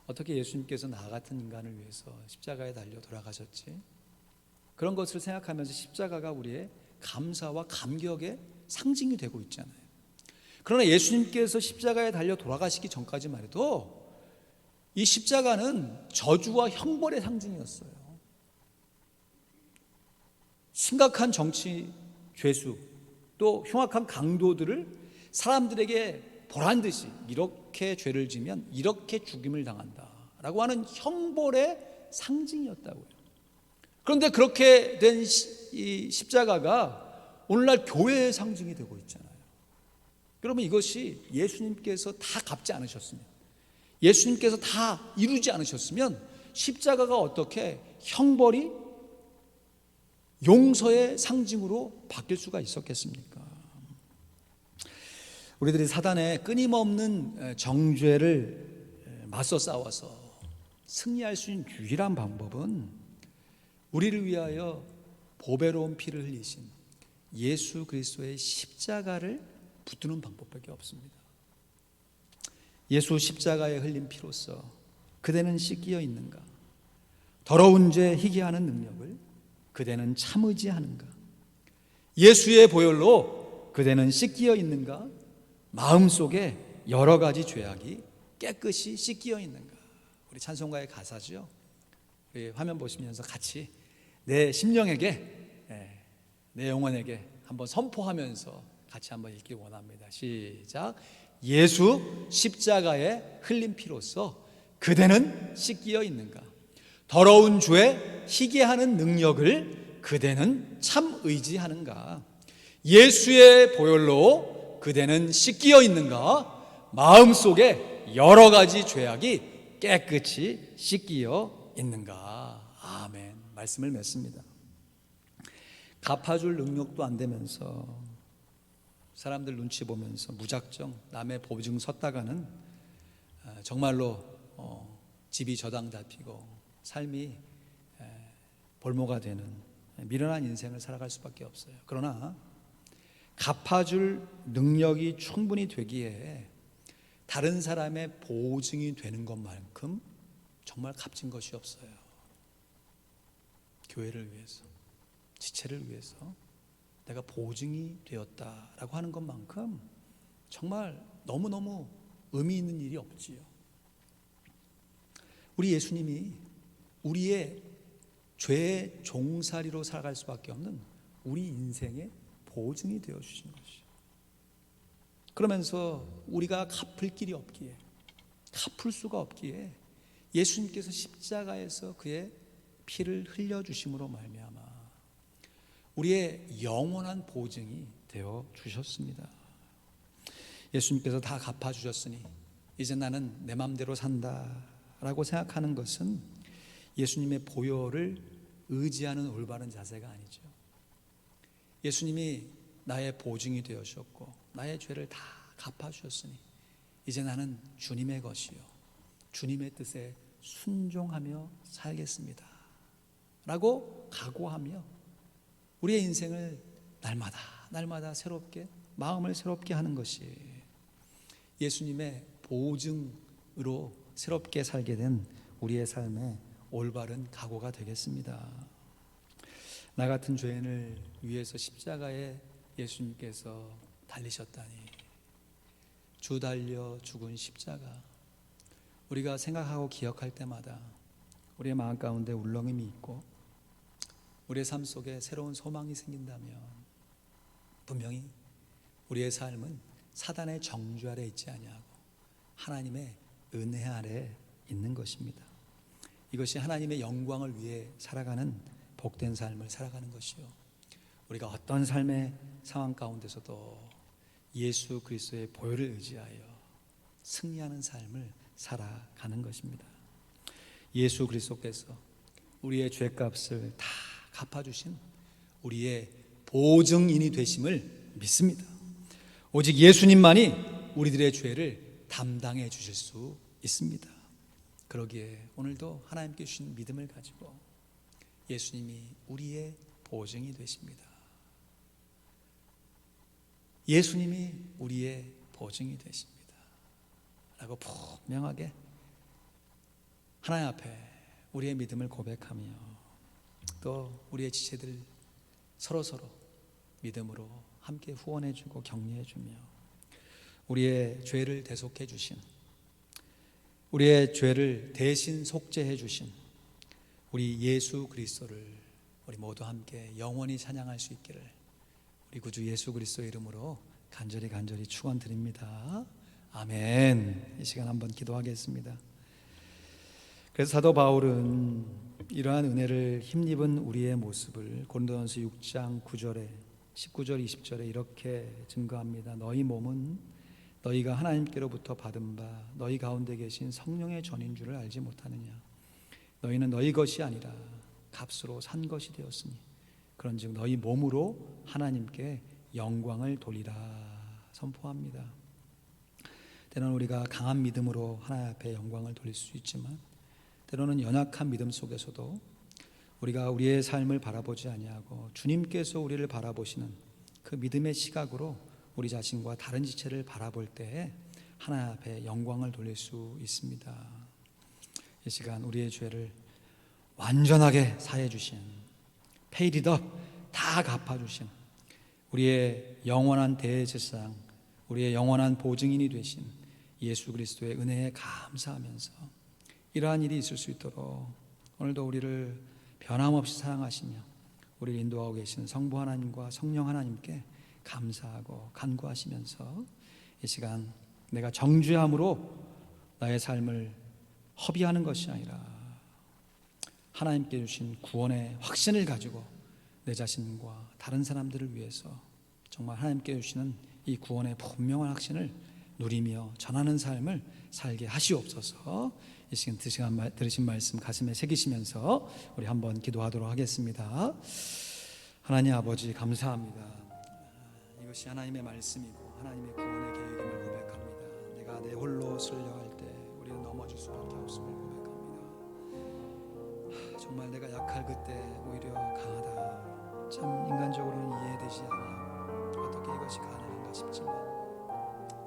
A: 어떻게 예수님께서 나 같은 인간을 위해서 십자가에 달려 돌아가셨지? 그런 것을 생각하면서 십자가가 우리의 감사와 감격의 상징이 되고 있잖아요. 그러나 예수님께서 십자가에 달려 돌아가시기 전까지만 해도 이 십자가는 저주와 형벌의 상징이었어요. 심각한 정치 죄수, 또 흉악한 강도들을 사람들에게 보란듯이 이렇게 죄를 지면 이렇게 죽임을 당한다라고 하는 형벌의 상징이었다고요. 그런데 그렇게 된 이 십자가가 오늘날 교회의 상징이 되고 있잖아요. 여러분, 이것이 예수님께서 다 갚지 않으셨으면, 예수님께서 다 이루지 않으셨으면 십자가가 어떻게 형벌이 용서의 상징으로 바뀔 수가 있었겠습니까? 우리들이 사단의 끊임없는 정죄를 맞서 싸워서 승리할 수 있는 유일한 방법은 우리를 위하여 보배로운 피를 흘리신 예수 그리스도의 십자가를 붙드는 방법밖에 없습니다. 예수 십자가에 흘린 피로써 그대는 씻기어 있는가? 더러운 죄 희게 하는 능력을 그대는 참으지 하는가? 예수의 보혈로 그대는 씻기어 있는가? 마음속에 여러 가지 죄악이 깨끗이 씻기어 있는가? 우리 찬송가의 가사죠. 우리 화면 보시면서 같이 내 심령에게, 내 영혼에게 한번 선포하면서 같이 한번 읽기 원합니다. 시작. 예수 십자가에 흘린 피로써 그대는 씻기어 있는가? 더러운 죄 희게 하는 능력을 그대는 참 의지하는가? 예수의 보혈로 그대는 씻기어 있는가? 마음속에 여러 가지 죄악이 깨끗이 씻기어 있는가? 아멘. 말씀을 맺습니다. 갚아줄 능력도 안 되면서 사람들 눈치 보면서 무작정 남의 보증 섰다가는 정말로 집이 저당 잡히고 삶이 볼모가 되는 미련한 인생을 살아갈 수밖에 없어요. 그러나 갚아줄 능력이 충분히 되기에 다른 사람의 보증이 되는 것만큼 정말 값진 것이 없어요. 교회를 위해서, 지체를 위해서 내가 보증이 되었다라고 하는 것만큼 정말 너무너무 의미 있는 일이 없지요. 우리 예수님이 우리의 죄의 종살이로 살아갈 수밖에 없는 우리 인생의 보증이 되어 주신 것이요. 그러면서 우리가 갚을 길이 없기에, 갚을 수가 없기에 예수님께서 십자가에서 그의 피를 흘려주심으로 말미암아 우리의 영원한 보증이 되어 주셨습니다. 예수님께서 다 갚아주셨으니 이제 나는 내 맘대로 산다라고 생각하는 것은 예수님의 보혈을 의지하는 올바른 자세가 아니죠. 예수님이 나의 보증이 되어주셨고 나의 죄를 다 갚아주셨으니 이제 나는 주님의 것이요 주님의 뜻에 순종하며 살겠습니다 라고 각오하며 우리의 인생을 날마다 새롭게, 마음을 새롭게 하는 것이 예수님의 보증으로 새롭게 살게 된 우리의 삶의 올바른 각오가 되겠습니다. 나 같은 죄인을 위해서 십자가에 예수님께서 달리셨다니, 주 달려 죽은 십자가, 우리가 생각하고 기억할 때마다 우리의 마음 가운데 울렁임이 있고 우리의 삶 속에 새로운 소망이 생긴다면 분명히 우리의 삶은 사단의 정죄 아래 있지 아니하고 하나님의 은혜 아래 있는 것입니다. 이것이 하나님의 영광을 위해 살아가는 복된 삶을 살아가는 것이요, 우리가 어떤 삶의 상황 가운데서도 예수 그리스도의 보혈을 의지하여 승리하는 삶을 살아가는 것입니다. 예수 그리스도께서 우리의 죄값을 다 갚아주신 우리의 보증인이 되심을 믿습니다. 오직 예수님만이 우리들의 죄를 담당해 주실 수 있습니다. 그러기에 오늘도 하나님께 주신 믿음을 가지고 예수님이 우리의 보증이 되십니다. 예수님이 우리의 보증이 되십니다 라고 분명하게 하나님 앞에 우리의 믿음을 고백하며 또 우리의 지체들 서로서로 믿음으로 함께 후원해주고 격려해주며 우리의 죄를 대속해 주신, 우리의 죄를 대신 속죄해 주신 우리 예수 그리스도를 우리 모두 함께 영원히 찬양할 수 있기를 우리 구주 예수 그리스도의 이름으로 간절히 축원드립니다. 아멘. 이 시간 한번 기도하겠습니다. 그래서 사도 바울은 이러한 은혜를 힘입은 우리의 모습을 고린도전서 6장 9절에 19절 20절에 이렇게 증거합니다. 너희 몸은 너희가 하나님께로부터 받은 바 너희 가운데 계신 성령의 전인 줄을 알지 못하느냐. 너희는 너희 것이 아니라 값으로 산 것이 되었으니 그런즉 너희 몸으로 하나님께 영광을 돌리라 선포합니다. 때로는 우리가 강한 믿음으로 하나님 앞에 영광을 돌릴 수 있지만 때로는 연약한 믿음 속에서도 우리가 우리의 삶을 바라보지 아니하고 주님께서 우리를 바라보시는 그 믿음의 시각으로 우리 자신과 다른 지체를 바라볼 때에 하나님 앞에 영광을 돌릴 수 있습니다. 이 시간 우리의 죄를 완전하게 사해 주신, paid it up, 다 갚아 주신 우리의 영원한 대제사장, 우리의 영원한 보증인이 되신 예수 그리스도의 은혜에 감사하면서 이러한 일이 있을 수 있도록 오늘도 우리를 변함없이 사랑하시며 우리를 인도하고 계신 성부 하나님과 성령 하나님께 감사하고 간구하시면서 이 시간 내가 정죄함으로 나의 삶을 허비하는 것이 아니라 하나님께 주신 구원의 확신을 가지고 내 자신과 다른 사람들을 위해서 정말 하나님께 주시는 이 구원의 분명한 확신을 누리며 전하는 삶을 살게 하시옵소서. 이 시간 들으신 말씀 가슴에 새기시면서 우리 한번 기도하도록 하겠습니다. 하나님 아버지 감사합니다. 이것이 하나님의 말씀이고 하나님의 구원의 계획임을 고백합니다. 내가 내 홀로 쓰려할 때 우리는 넘어질 수밖에 없음을 고백합니다. 정말 내가 약할 그때 오히려 강하다. 참 인간적으로는 이해되지 않아 어떻게 이것이 가능한가 싶지만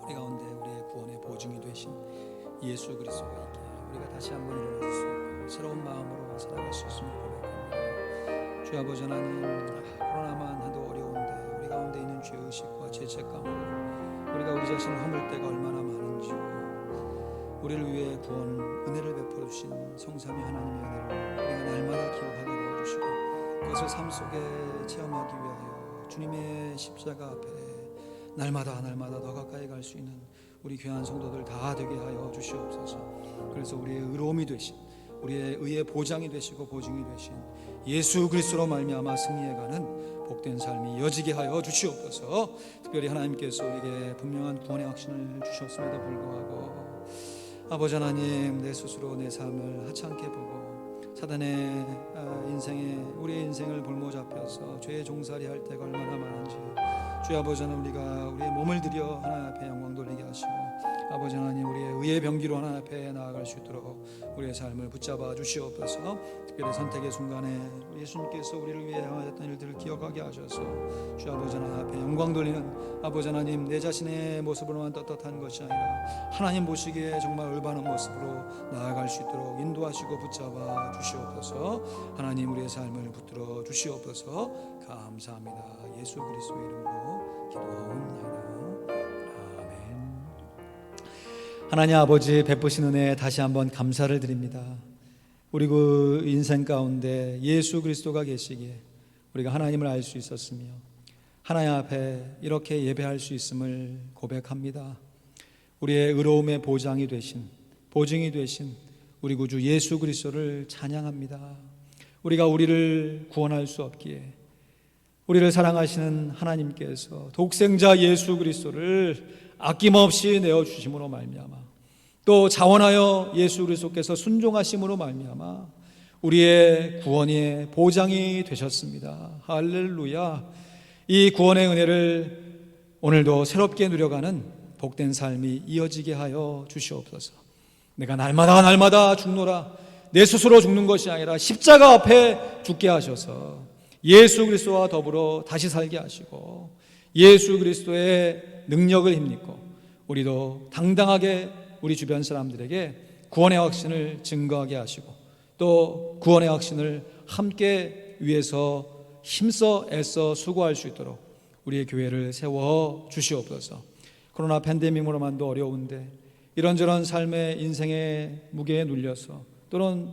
A: 우리 가운데 우리의 구원의 보증이 되신 예수 그리스도가 있기에 우리가 다시 한번 일어날 수 있고 새로운 마음으로 살아갈 수 있음을 고백합니다. 주 아버지 하나님, 코로나만 해도 어려운데 우리 가운데 있는 죄의식과 죄책감으로 우리가 우리 자신을 허물 때가 얼마나 많은지 우리를 위해 구원 은혜를 베풀어 주신 성삼위 하나님의 은혜를 우리가 날마다 기억하게 도와주시고 그것을 삶 속에 체험하기 위하여 주님의 십자가 앞에 날마다 더 가까이 갈 수 있는 우리 귀한 성도들 다 되게 하여 주시옵소서. 그래서 우리의 의로움이 되신, 우리의 의의 보장이 되시고 보증이 되신 예수 그리스도로 말미암아 승리해가는 복된 삶이 이어지게 하여 주시옵소서. 특별히 하나님께서 우리에게 분명한 구원의 확신을 주셨음에도 불구하고 아버지 하나님, 내 스스로 내 삶을 하찮게 보고 사단의 인생에 우리의 인생을 볼모 잡혀서 죄의 종살이 할 때가 얼마나 많은지 주 아버지 하나님, 우리가 우리의 몸을 들여 하나님 앞에 영광 돌리게 하시고 아버지 하나님, 우리의 의의 병기로 하나님 앞에 나아갈 수 있도록 우리의 삶을 붙잡아 주시옵소서. 특별히 선택의 순간에 예수님께서 우리를 위해 하셨던 일들을 기억하게 하셔서 주 아버지 하나님 앞에 영광 돌리는 아버지 하나님, 내 자신의 모습으로만 떳떳한 것이 아니라 하나님 보시기에 정말 올바른 모습으로 나아갈 수 있도록 인도하시고 붙잡아 주시옵소서. 하나님, 우리의 삶을 붙들어 주시옵소서. 감사합니다. 예수 그리스도의 이름으로 기도하옵나이다. 아멘. 하나님 아버지 베푸신 은혜에 다시 한번 감사를 드립니다. 우리 그 인생 가운데 예수 그리스도가 계시기에 우리가 하나님을 알 수 있었으며 하나님 앞에 이렇게 예배할 수 있음을 고백합니다. 우리의 의로움의 보장이 되신, 보증이 되신 우리 구주 예수 그리스도를 찬양합니다. 우리가 우리를 구원할 수 없기에 우리를 사랑하시는 하나님께서 독생자 예수 그리스도를 아낌없이 내어주심으로 말미암아, 또 자원하여 예수 그리스도께서 순종하심으로 말미암아 우리의 구원의 보장이 되셨습니다. 할렐루야. 이 구원의 은혜를 오늘도 새롭게 누려가는 복된 삶이 이어지게 하여 주시옵소서. 내가 날마다 죽노라, 내 스스로 죽는 것이 아니라 십자가 앞에 죽게 하셔서 예수 그리스도와 더불어 다시 살게 하시고 예수 그리스도의 능력을 힘입고 우리도 당당하게 우리 주변 사람들에게 구원의 확신을 증거하게 하시고 또 구원의 확신을 함께 위해서 힘써 애써 수고할 수 있도록 우리의 교회를 세워 주시옵소서. 코로나 팬데믹으로만도 어려운데 이런저런 삶의 인생의 무게에 눌려서 또는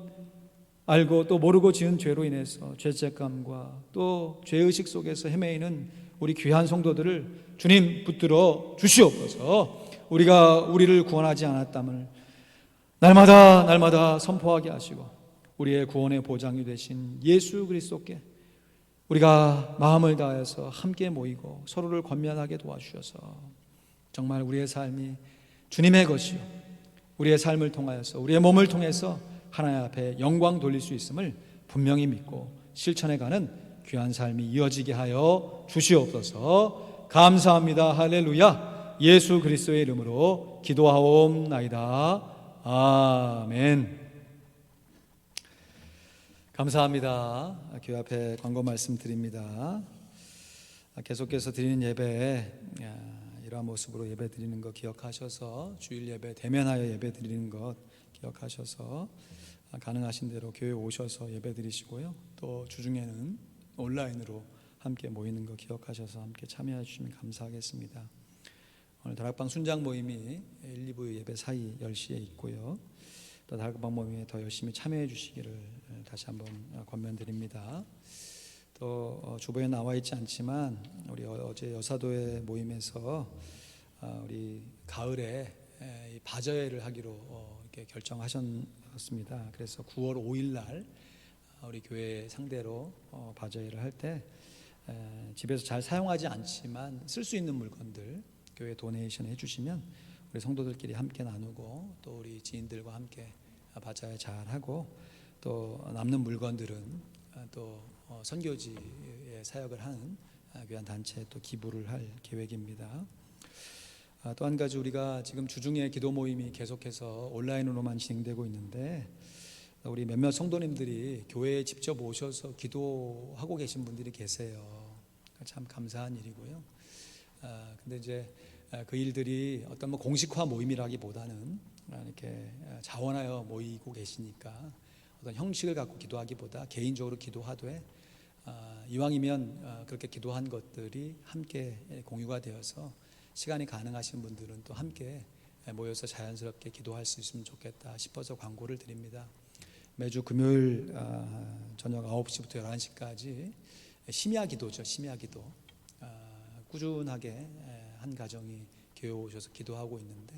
A: 알고 또 모르고 지은 죄로 인해서 죄책감과 또 죄의식 속에서 헤매이는 우리 귀한 성도들을 주님 붙들어 주시옵소서. 우리가 우리를 구원하지 않았담을 날마다 선포하게 하시고 우리의 구원의 보장이 되신 예수 그리스도께 우리가 마음을 다해서 함께 모이고 서로를 권면하게 도와주셔서 정말 우리의 삶이 주님의 것이요 우리의 삶을 통하여서 우리의 몸을 통해서 하나님 앞에 영광 돌릴 수 있음을 분명히 믿고 실천해가는 귀한 삶이 이어지게 하여 주시옵소서. 감사합니다. 할렐루야. 예수 그리스도의 이름으로 기도하옵나이다. 아멘. 감사합니다. 교회 앞에 광고 말씀 드립니다. 계속해서 드리는 예배 이러한 모습으로 예배 드리는 것 기억하셔서 주일 예배 대면하여 예배 드리는 것 기억하셔서 가능하신 대로 교회 오셔서 예배 드리시고요. 또 주중에는 온라인으로 함께 모이는 거 기억하셔서 함께 참여해 주시면 감사하겠습니다. 오늘 다락방 순장 모임이 1, 2부 예배 사이 10시에 있고요. 또 다락방 모임에 더 열심히 참여해 주시기를 다시 한번 권면드립니다. 또 주보에 나와 있지 않지만 우리 어제 여사도회 모임에서 우리 가을에 바저회를 하기로 이렇게 결정하셨습니다. 그래서 9월 5일 날 우리 교회 상대로 바저회를 할 때 집에서 잘 사용하지 않지만 쓸 수 있는 물건들 교회 도네이션 해주시면 우리 성도들끼리 함께 나누고 또 우리 지인들과 함께 바자회 잘 하고 또 남는 물건들은 또 선교지에 사역을 하는 귀한 단체에 또 기부를 할 계획입니다. 또 한 가지 우리가 지금 주중에 기도 모임이 계속해서 온라인으로만 진행되고 있는데 우리 몇몇 성도님들이 교회에 직접 오셔서 기도하고 계신 분들이 계세요. 참 감사한 일이고요. 근데 이제 그 일들이 어떤 공식화 모임이라기보다는 이렇게 자원하여 모이고 계시니까 어떤 형식을 갖고 기도하기보다 개인적으로 기도하되 이왕이면 그렇게 기도한 것들이 함께 공유가 되어서 시간이 가능하신 분들은 또 함께 모여서 자연스럽게 기도할 수 있으면 좋겠다 싶어서 광고를 드립니다. 매주 금요일 저녁 9시부터 11시까지 심야 기도죠. 심야 기도 꾸준하게 한 가정이 교회 오셔서 기도하고 있는데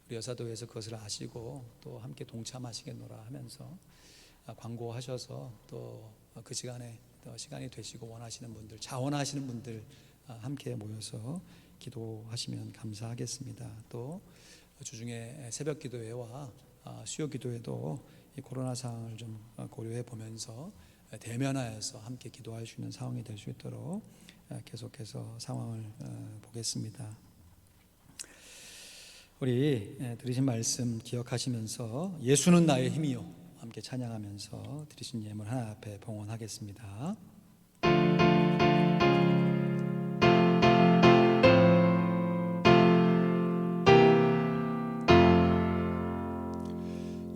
A: 우리 여사도에서 그것을 아시고 또 함께 동참하시겠노라 하면서 광고하셔서 또 그 시간에 또 시간이 되시고 원하시는 분들 자원하시는 분들 함께 모여서 기도하시면 감사하겠습니다. 또 주중에 새벽 기도회와 수요 기도회도 이 코로나 상황을 좀 고려해 보면서 대면하여서 함께 기도할 수 있는 상황이 될 수 있도록 계속해서 상황을 보겠습니다. 우리 들으신 말씀 기억하시면서 예수는 나의 힘이요 함께 찬양하면서 들으신 예물 하나 앞에 봉헌하겠습니다.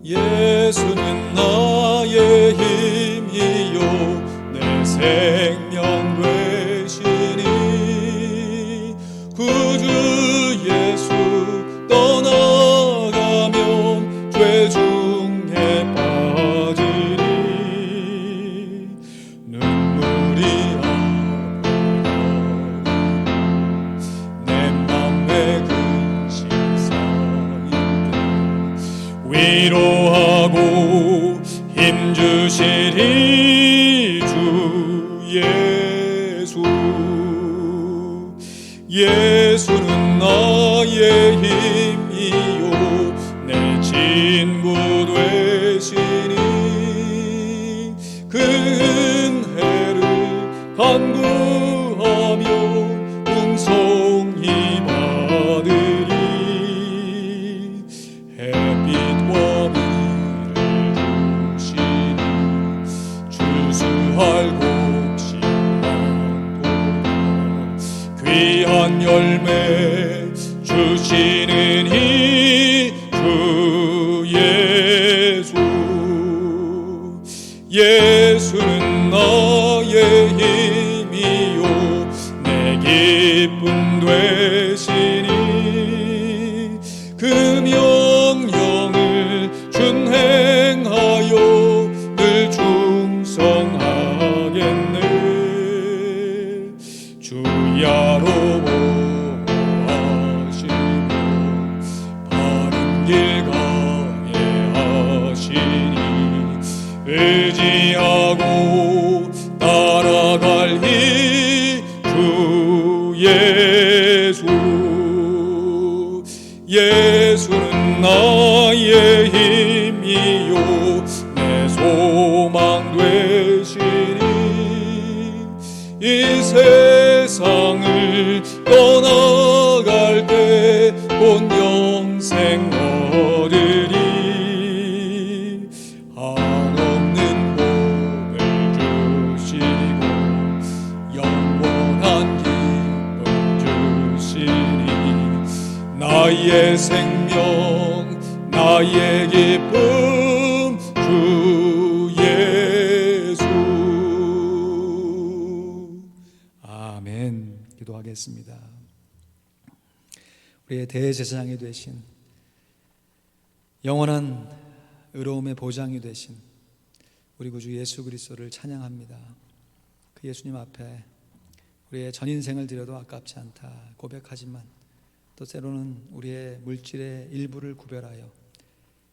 C: 예수는 나의 힘이요 내 생명 되시니 구주 예수 떠나가면 죄 중에 빠지니 눈물이 아프다니 내 맘에 근심 쌓일 때 위로하고 힘주시리 주 예수 예수는 나의 힘이요 내 친구 되시니 그 은혜를 간구하며 풍성히 받으리. 햇빛과 비를 주시니 추수할 곡식 많도다. 귀한 열매 주시는 이 주 예수. 예수는 나의 힘이요 내 기쁨 되시니 그 명령을 준행하여 늘 충성하겠네. 주야로 보호하시고 바른 길 가게 하시니 의지하고 따라갈 이 주 예수. 예수는 나의 힘이요 내 소망 되시니 이 세상을 떠나갈 때 온 영생 얻으리. 한없는 복을 주시고 영원한 기쁨 주시니 나의 생명 나의 기쁨 주 예수.
A: 아멘. 기도하겠습니다. 우리의 대제사장이 되신 영원한 의로움의 보장이 되신 우리 구주 예수 그리스도를 찬양합니다. 그 예수님 앞에 우리의 전 인생을 드려도 아깝지 않다 고백하지만 또 때로는 우리의 물질의 일부를 구별하여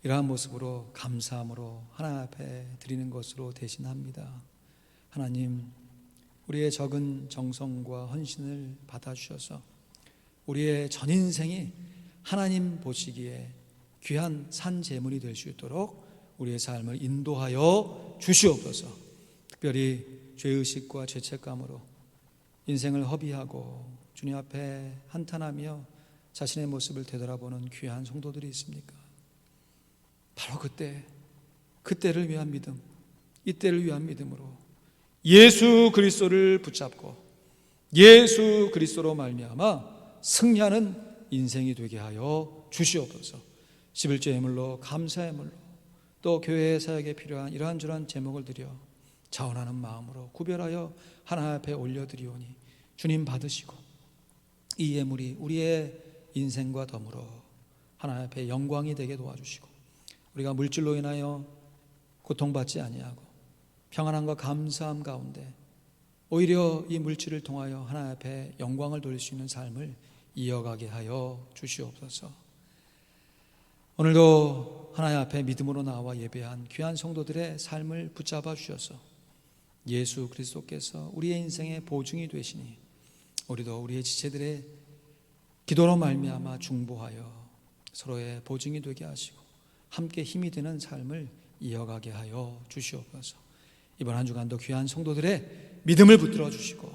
A: 이러한 모습으로 감사함으로 하나님 앞에 드리는 것으로 대신합니다. 하나님, 우리의 적은 정성과 헌신을 받아주셔서 우리의 전 인생이 하나님 보시기에 귀한 산 제물이 될 수 있도록 우리의 삶을 인도하여 주시옵소서. 특별히 죄의식과 죄책감으로 인생을 허비하고 주님 앞에 한탄하며 자신의 모습을 되돌아보는 귀한 성도들이 있습니까? 바로 그때를 위한 믿음, 이때를 위한 믿음으로 예수 그리스도를 붙잡고 예수 그리스도로 말미암아 승리하는 인생이 되게 하여 주시옵소서. 11조 예물로 감사의 물로 또 교회 사역에 필요한 이러한저러한 제목을 드려 자원하는 마음으로 구별하여 하나님 앞에 올려드리오니 주님 받으시고 이 예물이 우리의 인생과 더불어 하나님 앞에 영광이 되게 도와주시고 우리가 물질로 인하여 고통받지 아니하고 평안함과 감사함 가운데 오히려 이 물질을 통하여 하나님 앞에 영광을 돌릴 수 있는 삶을 이어가게 하여 주시옵소서. 오늘도 하나님 앞에 믿음으로 나와 예배한 귀한 성도들의 삶을 붙잡아 주셔서 예수 그리스도께서 우리의 인생의 보증이 되시니 우리도 우리의 지체들의 기도로 말미암아 중보하여 서로의 보증이 되게 하시고 함께 힘이 되는 삶을 이어가게 하여 주시옵소서. 이번 한 주간도 귀한 성도들의 믿음을 붙들어 주시고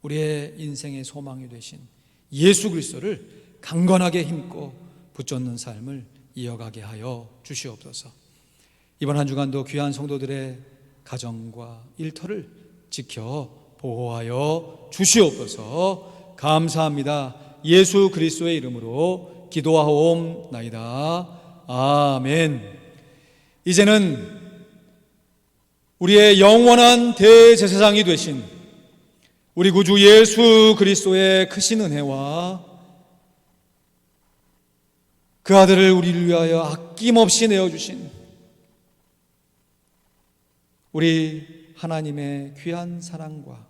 A: 우리의 인생의 소망이 되신 예수 그리스도를 강건하게 힘입고 붙잡는 삶을 이어가게 하여 주시옵소서. 이번 한 주간도 귀한 성도들의 가정과 일터를 지켜 보호하여 주시옵소서. 감사합니다. 예수 그리스도의 이름으로 기도하옵나이다. 아멘. 이제는 우리의 영원한 대제사장이 되신 우리 구주 예수 그리스도의 크신 은혜와 그 아들을 우리를 위하여 아낌없이 내어주신 우리 하나님의 귀한 사랑과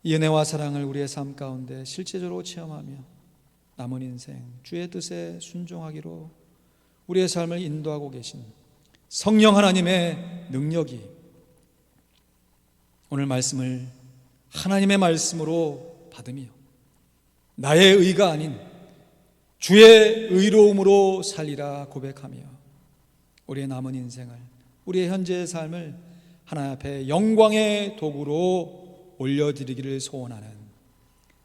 A: 이 은혜와 사랑을 우리의 삶 가운데 실제적으로 체험하며 남은 인생 주의 뜻에 순종하기로 우리의 삶을 인도하고 계신 성령 하나님의 능력이 오늘 말씀을 하나님의 말씀으로 받으며 나의 의가 아닌 주의 의로움으로 살리라 고백하며 우리의 남은 인생을, 우리의 현재의 삶을 하나님 앞에 영광의 도구로 올려드리기를 소원하는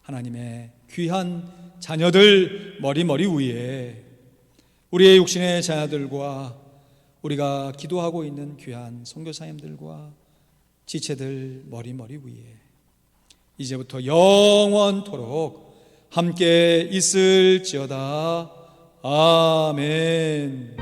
A: 하나님의 귀한 자녀들 머리 위에 우리의 육신의 자녀들과 우리가 기도하고 있는 귀한 선교사님들과 지체들 머리 위에 이제부터 영원토록 함께 있을지어다. 아멘.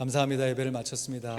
A: 감사합니다. 예배를 마쳤습니다.